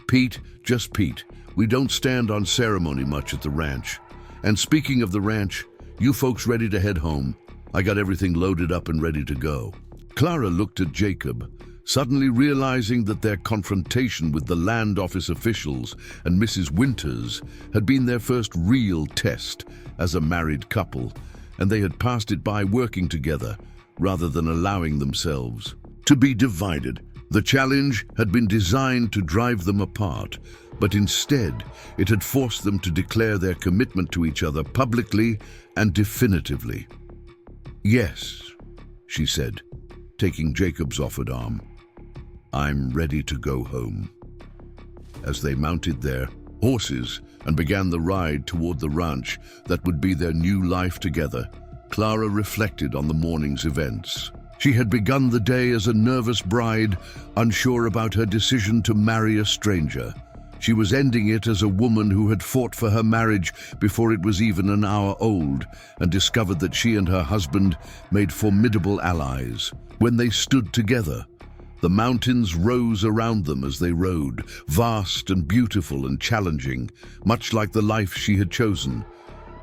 "Pete, just Pete. We don't stand on ceremony much at the ranch. And speaking of the ranch, you folks ready to head home? I got everything loaded up and ready to go." Clara looked at Jacob, suddenly realizing that their confrontation with the land office officials and Mrs. Winters had been their first real test as a married couple, and they had passed it by working together rather than allowing themselves to be divided. The challenge had been designed to drive them apart, but instead it had forced them to declare their commitment to each other publicly and definitively. "Yes," she said, taking Jacob's offered arm. "I'm ready to go home." As they mounted their horses and began the ride toward the ranch that would be their new life together, Clara reflected on the morning's events. She had begun the day as a nervous bride, unsure about her decision to marry a stranger. She was ending it as a woman who had fought for her marriage before it was even an hour old, and discovered that she and her husband made formidable allies. When they stood together, the mountains rose around them as they rode, vast and beautiful and challenging, much like the life she had chosen.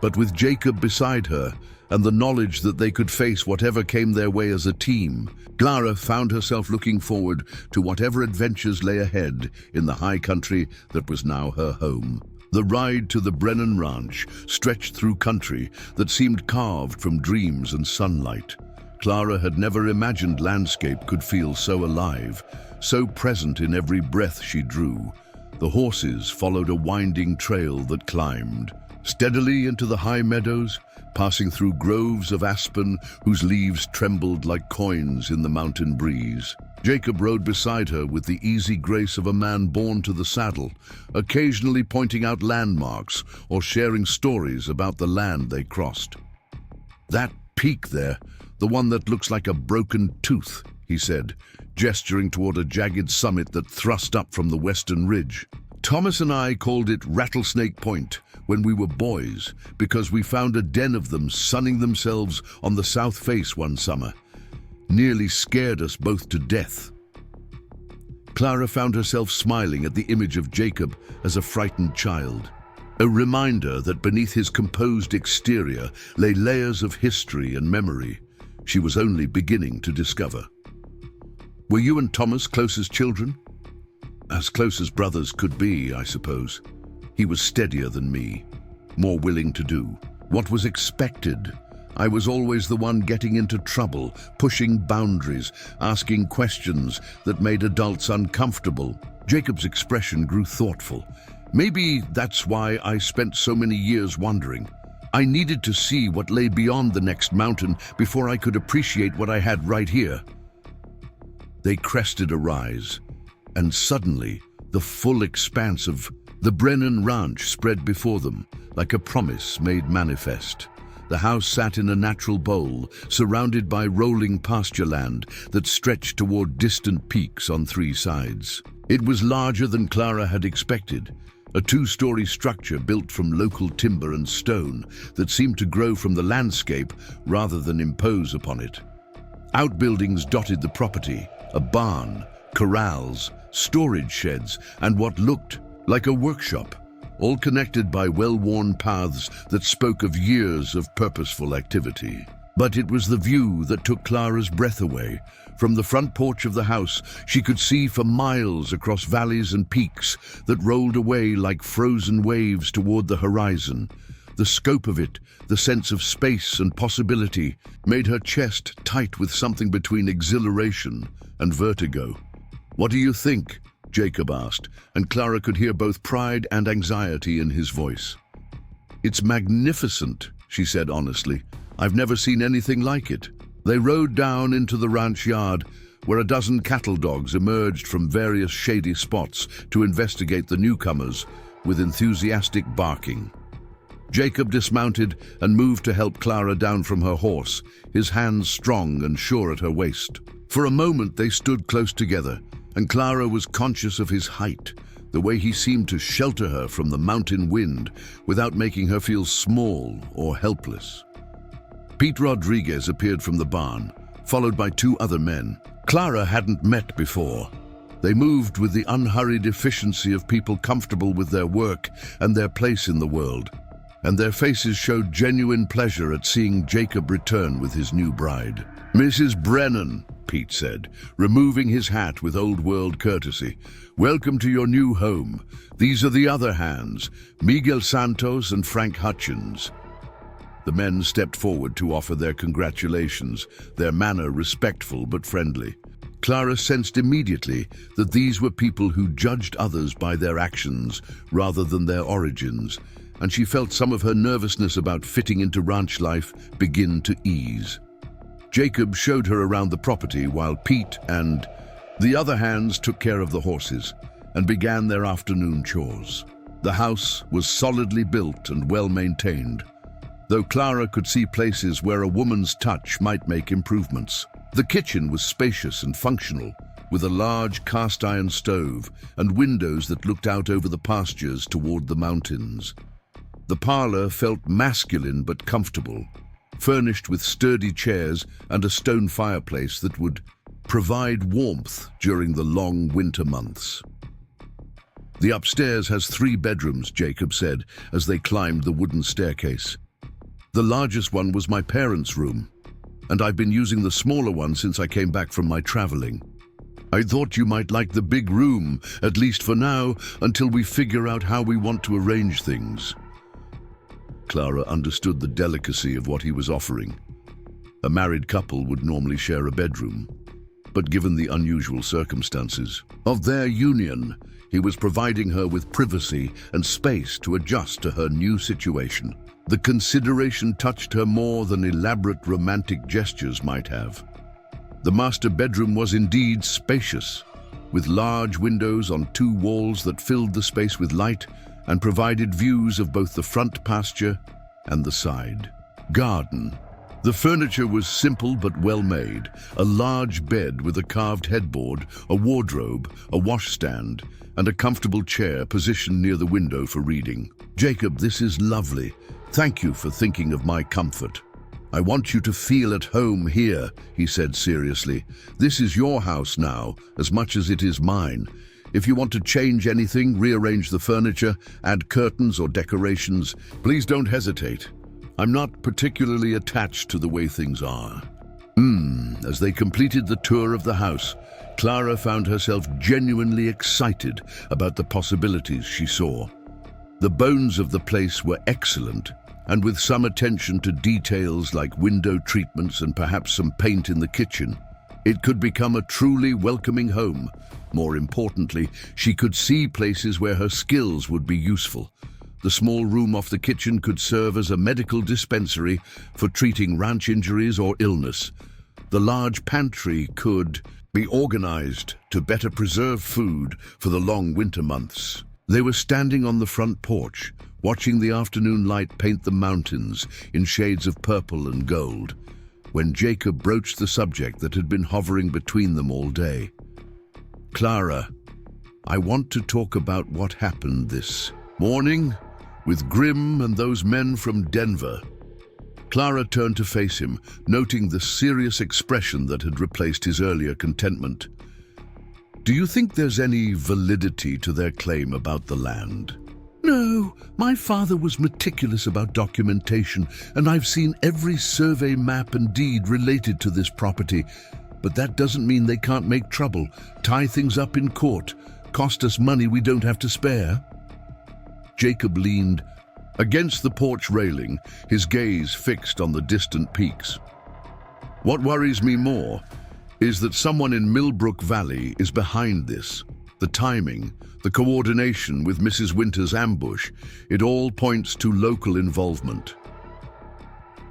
But with Jacob beside her, and the knowledge that they could face whatever came their way as a team, Clara found herself looking forward to whatever adventures lay ahead in the high country that was now her home. The ride to the Brennan ranch stretched through country that seemed carved from dreams and sunlight. Clara had never imagined landscape could feel so alive, so present in every breath she drew. The horses followed a winding trail that climbed steadily into the high meadows, passing through groves of aspen whose leaves trembled like coins in the mountain breeze. Jacob rode beside her with the easy grace of a man born to the saddle, occasionally pointing out landmarks or sharing stories about the land they crossed. "That peak there, the one that looks like a broken tooth," he said, gesturing toward a jagged summit that thrust up from the western ridge. "Thomas and I called it Rattlesnake Point when we were boys because we found a den of them sunning themselves on the south face one summer. Nearly scared us both to death." Clara found herself smiling at the image of Jacob as a frightened child, a reminder that beneath his composed exterior lay layers of history and memory she was only beginning to discover. "Were you and Thomas close as children?" "As close as brothers could be, I suppose. He was steadier than me, more willing to do what was expected. I was always the one getting into trouble, pushing boundaries, asking questions that made adults uncomfortable." Jacob's expression grew thoughtful. "Maybe that's why I spent so many years wandering. I needed to see what lay beyond the next mountain before I could appreciate what I had right here." They crested a rise, and suddenly the full expanse of the Brennan ranch spread before them, like a promise made manifest. The house sat in a natural bowl, surrounded by rolling pasture land that stretched toward distant peaks on three sides. It was larger than Clara had expected, a two-story structure built from local timber and stone that seemed to grow from the landscape rather than impose upon it. Outbuildings dotted the property, a barn, corrals, storage sheds, and what looked like a workshop, all connected by well-worn paths that spoke of years of purposeful activity. But it was the view that took Clara's breath away. From the front porch of the house, she could see for miles across valleys and peaks that rolled away like frozen waves toward the horizon. The scope of it, the sense of space and possibility, made her chest tight with something between exhilaration and vertigo. "What do you think?" Jacob asked, and Clara could hear both pride and anxiety in his voice. "It's magnificent," she said honestly. "I've never seen anything like it." They rode down into the ranch yard, where a dozen cattle dogs emerged from various shady spots to investigate the newcomers with enthusiastic barking. Jacob dismounted and moved to help Clara down from her horse, his hands strong and sure at her waist. For a moment they stood close together, and Clara was conscious of his height, the way he seemed to shelter her from the mountain wind without making her feel small or helpless. Pete Rodriguez appeared from the barn, followed by two other men Clara hadn't met before. They moved with the unhurried efficiency of people comfortable with their work and their place in the world, and their faces showed genuine pleasure at seeing Jacob return with his new bride. "Mrs. Brennan," Pete said, removing his hat with old-world courtesy. "Welcome to your new home. These are the other hands, Miguel Santos and Frank Hutchins." The men stepped forward to offer their congratulations, their manner respectful but friendly. Clara sensed immediately that these were people who judged others by their actions rather than their origins, and she felt some of her nervousness about fitting into ranch life begin to ease. Jacob showed her around the property while Pete and the other hands took care of the horses and began their afternoon chores. The house was solidly built and well maintained, though Clara could see places where a woman's touch might make improvements. The kitchen was spacious and functional, with a large cast-iron stove and windows that looked out over the pastures toward the mountains. The parlor felt masculine but comfortable, furnished with sturdy chairs and a stone fireplace that would provide warmth during the long winter months. "The upstairs has 3 bedrooms," Jacob said as they climbed the wooden staircase. "The largest one was my parents' room, and I've been using the smaller one since I came back from my traveling." I thought you might like the big room, at least for now, until we figure out how we want to arrange things. Clara understood the delicacy of what he was offering. A married couple would normally share a bedroom, but given the unusual circumstances of their union, he was providing her with privacy and space to adjust to her new situation. The consideration touched her more than elaborate romantic gestures might have. The master bedroom was indeed spacious, with large windows on two walls that filled the space with light and provided views of both the front pasture and the side garden. The furniture was simple but well made: a large bed with a carved headboard, a wardrobe, a washstand, and a comfortable chair positioned near the window for reading. "Jacob, this is lovely. Thank you for thinking of my comfort. I want you to feel at home here," he said seriously. "This is your house now, as much as it is mine. If you want to change anything, rearrange the furniture, add curtains or decorations, please don't hesitate. I'm not particularly attached to the way things are." As they completed the tour of the house, Clara found herself genuinely excited about the possibilities she saw. The bones of the place were excellent, and with some attention to details like window treatments and perhaps some paint in the kitchen, it could become a truly welcoming home. More importantly, she could see places where her skills would be useful. The small room off the kitchen could serve as a medical dispensary for treating ranch injuries or illness. The large pantry could be organized to better preserve food for the long winter months. They were standing on the front porch, watching the afternoon light paint the mountains in shades of purple and gold, when Jacob broached the subject that had been hovering between them all day. "Clara, I want to talk about what happened this morning with Groom and those men from Denver." Clara turned to face him, noting the serious expression that had replaced his earlier contentment. "Do you think there's any validity to their claim about the land?" "No, my father was meticulous about documentation, and I've seen every survey map and deed related to this property. But that doesn't mean they can't make trouble, tie things up in court, cost us money we don't have to spare." Jacob leaned against the porch railing, his gaze fixed on the distant peaks. "What worries me more is that someone in Millbrook Valley is behind this. The timing, the coordination with Mrs. Winter's ambush, it all points to local involvement."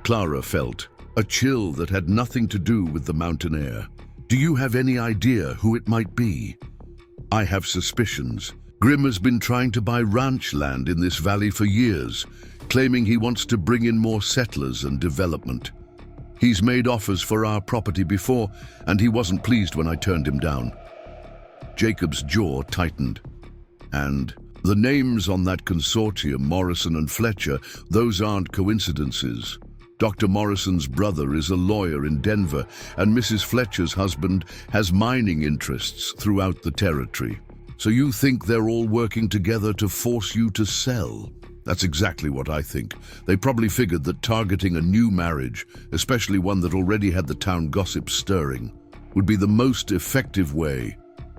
Clara felt a chill that had nothing to do with the mountain air. "Do you have any idea who it might be?" "I have suspicions. Groom has been trying to buy ranch land in this valley for years, claiming he wants to bring in more settlers and development. He's made offers for our property before, and he wasn't pleased when I turned him down." Jacob's jaw tightened. "And the names on that consortium, Morrison and Fletcher, those aren't coincidences. Dr. Morrison's brother is a lawyer in Denver, and Mrs. Fletcher's husband has mining interests throughout the territory. So you think they're all working together to force you to sell?" "That's exactly what I think. They probably figured that targeting a new marriage, especially one that already had the town gossip stirring, would be the most effective way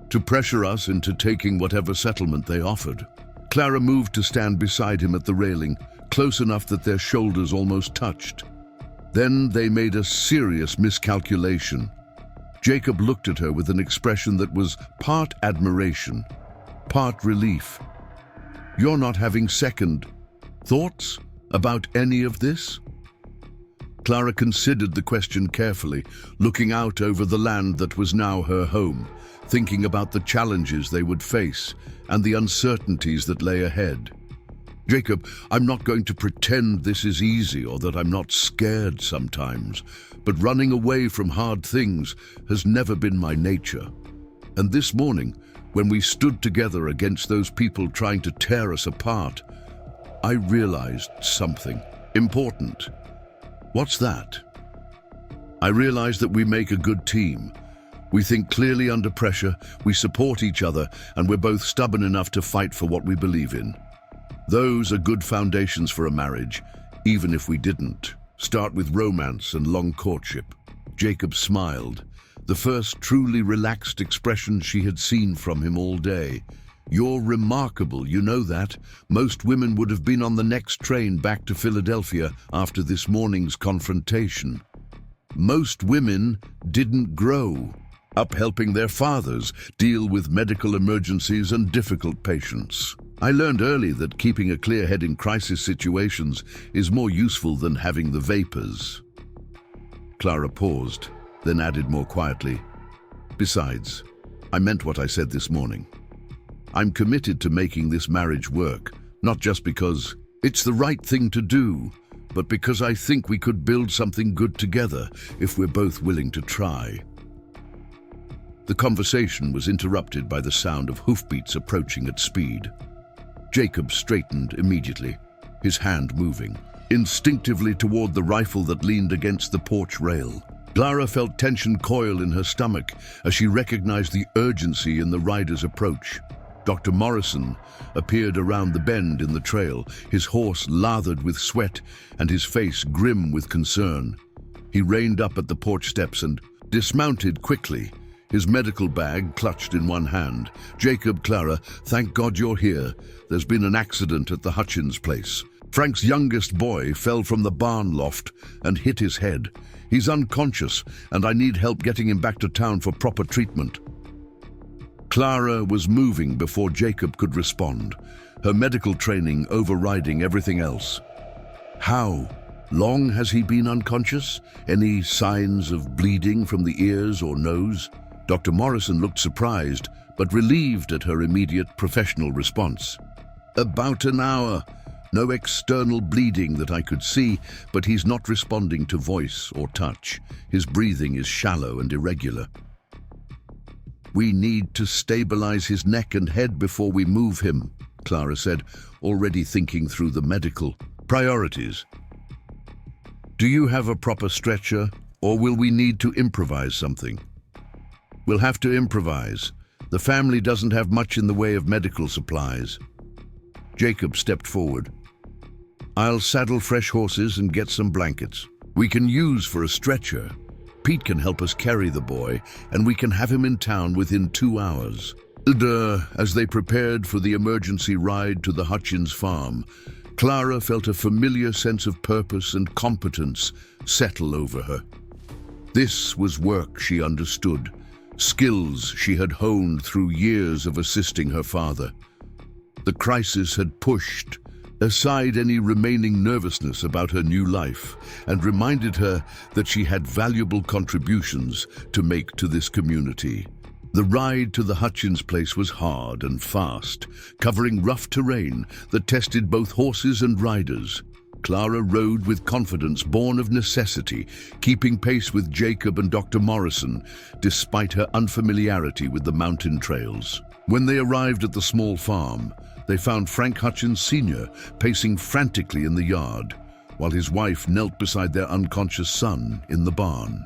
to pressure us into taking whatever settlement they offered." Clara moved to stand beside him at the railing, close enough that their shoulders almost touched. Then they made a serious miscalculation. Jacob looked at her with an expression that was part admiration, part relief. "You're not having second thoughts about any of this?" Clara considered the question carefully, looking out over the land that was now her home, thinking about the challenges they would face and the uncertainties that lay ahead. "Jacob, I'm not going to pretend this is easy or that I'm not scared sometimes, but running away from hard things has never been my nature. And this morning, when we stood together against those people trying to tear us apart, I realized something important." "What's that?" "I realized that we make a good team. We think clearly under pressure, we support each other, and we're both stubborn enough to fight for what we believe in. Those are good foundations for a marriage, even if we didn't start with romance and long courtship." Jacob smiled. the first truly relaxed expression she had seen from him all day. "You're remarkable, you know that. Most women would have been on the next train back to Philadelphia after this morning's confrontation. Most women didn't grow up helping their fathers deal with medical emergencies and difficult patients. I learned early that keeping a clear head in crisis situations is more useful than having the vapors." Clara paused, then added more quietly, "Besides, I meant what I said this morning. I'm committed to making this marriage work, not just because it's the right thing to do, but because I think we could build something good together if we're both willing to try." The conversation was interrupted by the sound of hoofbeats approaching at speed. Jacob straightened immediately, his hand moving instinctively toward the rifle that leaned against the porch rail. Clara felt tension coil in her stomach as she recognized the urgency in the rider's approach. Dr. Morrison appeared around the bend in the trail, his horse lathered with sweat and his face grim with concern. He reined up at the porch steps and dismounted quickly, his medical bag clutched in one hand. "Jacob, Clara, thank God you're here. There's been an accident at the Hutchins place. Frank's youngest boy fell from the barn loft and hit his head. He's unconscious, and I need help getting him back to town for proper treatment." Clara was moving before Jacob could respond, her medical training overriding everything else. "How long has he been unconscious? Any signs of bleeding from the ears or nose?" Dr. Morrison looked surprised, but relieved at her immediate professional response. "About an hour. No external bleeding that I could see, but he's not responding to voice or touch. His breathing is shallow and irregular. We need to stabilize his neck and head before we move him," Clara said, already thinking through the medical priorities. "Do you have a proper stretcher, or will we need to improvise something?" "We'll have to improvise. The family doesn't have much in the way of medical supplies." Jacob stepped forward. "I'll saddle fresh horses and get some blankets. We can use for a stretcher. Pete can help us carry the boy, and we can have him in town within 2 hours." As they prepared for the emergency ride to the Hutchins farm, Clara felt a familiar sense of purpose and competence settle over her. This was work she understood, skills she had honed through years of assisting her father. The crisis had pushed aside any remaining nervousness about her new life and reminded her that she had valuable contributions to make to this community. The ride to the Hutchins place was hard and fast, covering rough terrain that tested both horses and riders. Clara rode with confidence born of necessity, keeping pace with Jacob and Dr. Morrison, despite her unfamiliarity with the mountain trails. When they arrived at the small farm, they found Frank Hutchins Sr. pacing frantically in the yard, while his wife knelt beside their unconscious son in the barn.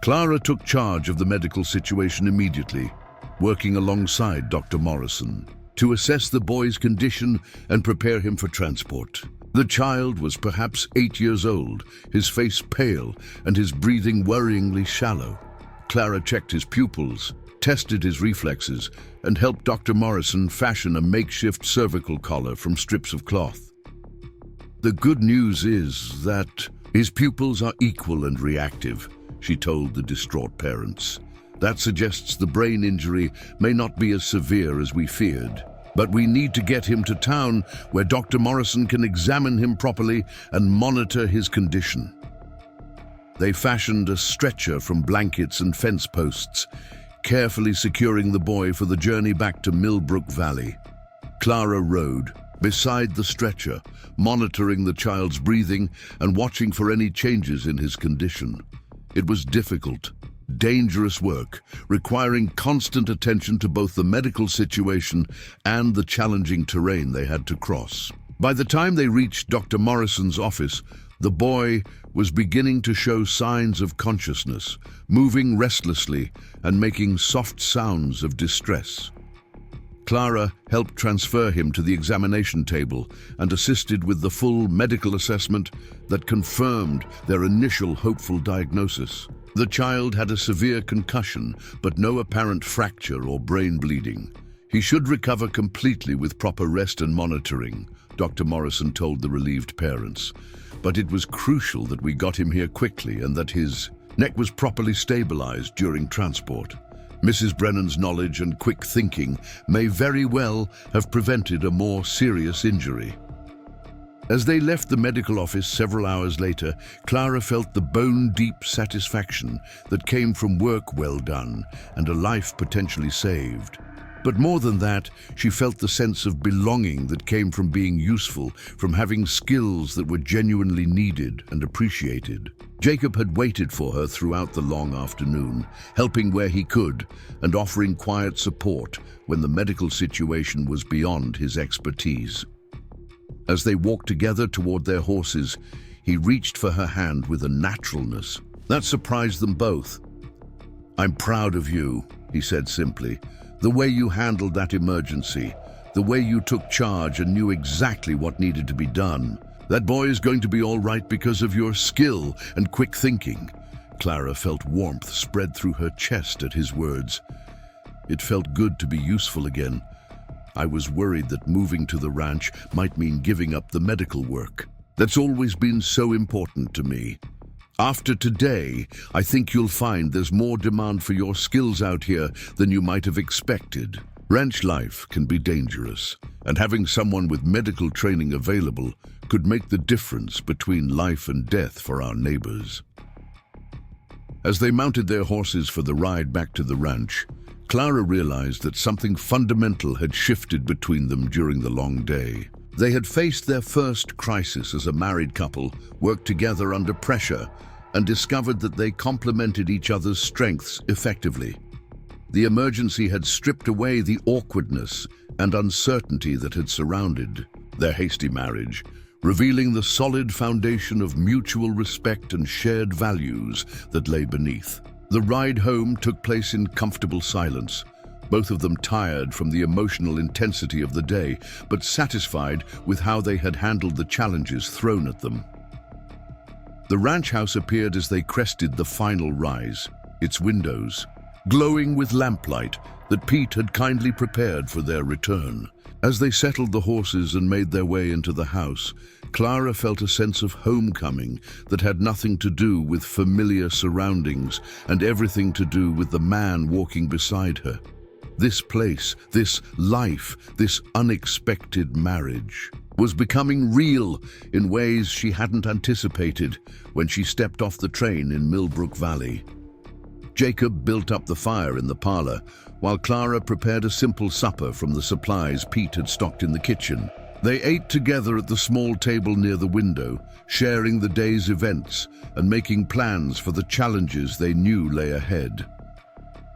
Clara took charge of the medical situation immediately, working alongside Dr. Morrison to assess the boy's condition and prepare him for transport. The child was perhaps 8 years old, his face pale and his breathing worryingly shallow. Clara checked his pupils, tested his reflexes, and helped Dr. Morrison fashion a makeshift cervical collar from strips of cloth. "The good news is that his pupils are equal and reactive," she told the distraught parents. "That suggests the brain injury may not be as severe as we feared. But we need to get him to town where Dr. Morrison can examine him properly and monitor his condition." They fashioned a stretcher from blankets and fence posts, carefully securing the boy for the journey back to Millbrook Valley. Clara rode beside the stretcher, monitoring the child's breathing and watching for any changes in his condition. It was difficult, dangerous work, requiring constant attention to both the medical situation and the challenging terrain they had to cross. By the time they reached Dr. Morrison's office, the boy was beginning to show signs of consciousness, moving restlessly and making soft sounds of distress. Clara helped transfer him to the examination table and assisted with the full medical assessment that confirmed their initial hopeful diagnosis. The child had a severe concussion, but no apparent fracture or brain bleeding. He should recover completely with proper rest and monitoring, Dr. Morrison told the relieved parents. But it was crucial that we got him here quickly and that his neck was properly stabilized during transport. Mrs. Brennan's knowledge and quick thinking may very well have prevented a more serious injury. As they left the medical office several hours later, Clara felt the bone-deep satisfaction that came from work well done and a life potentially saved. But more than that, she felt the sense of belonging that came from being useful, from having skills that were genuinely needed and appreciated. Jacob had waited for her throughout the long afternoon, helping where he could and offering quiet support when the medical situation was beyond his expertise. As they walked together toward their horses, he reached for her hand with a naturalness that surprised them both. "I'm proud of you," he said simply. "The way you handled that emergency, the way you took charge and knew exactly what needed to be done. That boy is going to be all right because of your skill and quick thinking." Clara felt warmth spread through her chest at his words. It felt good to be useful again. "I was worried that moving to the ranch might mean giving up the medical work. That's always been so important to me. After today, I think you'll find there's more demand for your skills out here than you might have expected. Ranch life can be dangerous, and having someone with medical training available could make the difference between life and death for our neighbors." As they mounted their horses for the ride back to the ranch, Clara realized that something fundamental had shifted between them during the long day. They had faced their first crisis as a married couple, worked together under pressure, and discovered that they complemented each other's strengths effectively. The emergency had stripped away the awkwardness and uncertainty that had surrounded their hasty marriage, revealing the solid foundation of mutual respect and shared values that lay beneath. The ride home took place in comfortable silence, both of them tired from the emotional intensity of the day, but satisfied with how they had handled the challenges thrown at them. The ranch house appeared as they crested the final rise, its windows glowing with lamplight that Pete had kindly prepared for their return. As they settled the horses and made their way into the house, Clara felt a sense of homecoming that had nothing to do with familiar surroundings and everything to do with the man walking beside her. This place, this life, this unexpected marriage was becoming real in ways she hadn't anticipated when she stepped off the train in Millbrook Valley. Jacob built up the fire in the parlor, while Clara prepared a simple supper from the supplies Pete had stocked in the kitchen. They ate together at the small table near the window, sharing the day's events and making plans for the challenges they knew lay ahead.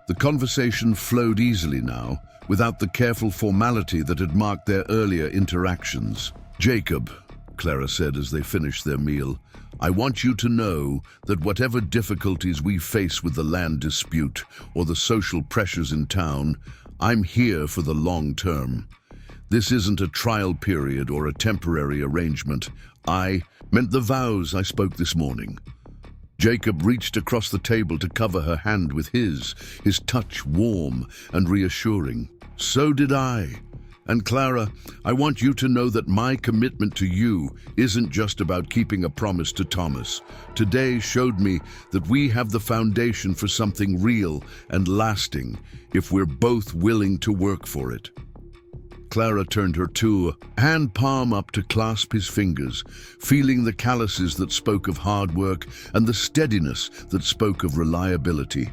The conversation flowed easily now, without the careful formality that had marked their earlier interactions. "Jacob," Clara said as they finished their meal, "I want you to know that whatever difficulties we face with the land dispute or the social pressures in town, I'm here for the long term. This isn't a trial period or a temporary arrangement. I meant the vows I spoke this morning." Jacob reached across the table to cover her hand with his touch warm and reassuring. "So did I. And Clara, I want you to know that my commitment to you isn't just about keeping a promise to Thomas. Today showed me that we have the foundation for something real and lasting if we're both willing to work for it." Clara turned her hand palm up to clasp his fingers, feeling the calluses that spoke of hard work and the steadiness that spoke of reliability.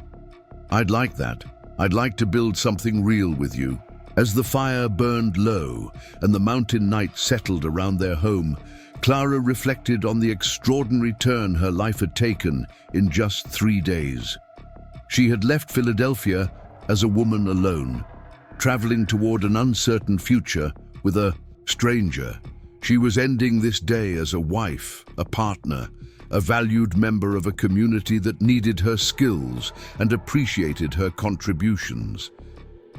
"I'd like that. I'd like to build something real with you." As the fire burned low and the mountain night settled around their home, Clara reflected on the extraordinary turn her life had taken in just 3 days. She had left Philadelphia as a woman alone, traveling toward an uncertain future with a stranger. She was ending this day as a wife, a partner, a valued member of a community that needed her skills and appreciated her contributions.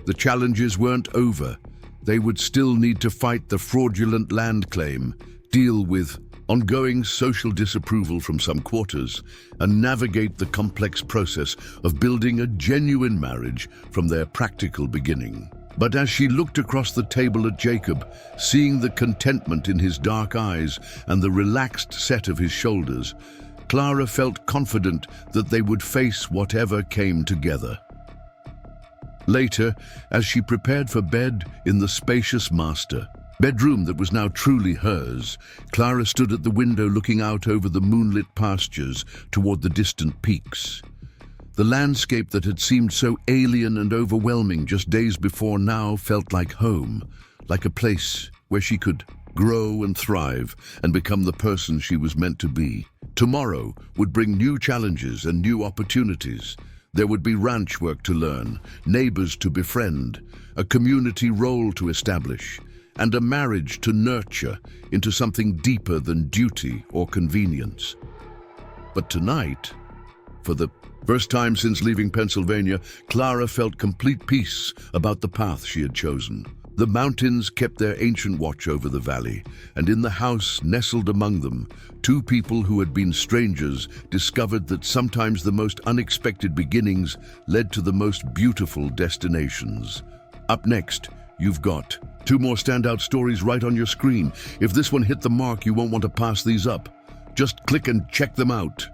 The challenges weren't over. They would still need to fight the fraudulent land claim, deal with ongoing social disapproval from some quarters, and navigate the complex process of building a genuine marriage from their practical beginning. But as she looked across the table at Jacob, seeing the contentment in his dark eyes and the relaxed set of his shoulders, Clara felt confident that they would face whatever came together. Later, as she prepared for bed in the spacious master bedroom that was now truly hers, Clara stood at the window looking out over the moonlit pastures toward the distant peaks. The landscape that had seemed so alien and overwhelming just days before now felt like home, like a place where she could grow and thrive and become the person she was meant to be. Tomorrow would bring new challenges and new opportunities. There would be ranch work to learn, neighbors to befriend, a community role to establish, and a marriage to nurture into something deeper than duty or convenience. But tonight, for the first time since leaving Pennsylvania, Clara felt complete peace about the path she had chosen. The mountains kept their ancient watch over the valley, and in the house nestled among them, two people who had been strangers discovered that sometimes the most unexpected beginnings led to the most beautiful destinations. Up next, you've got 2 more standout stories right on your screen. If this one hit the mark, you won't want to pass these up. Just click and check them out.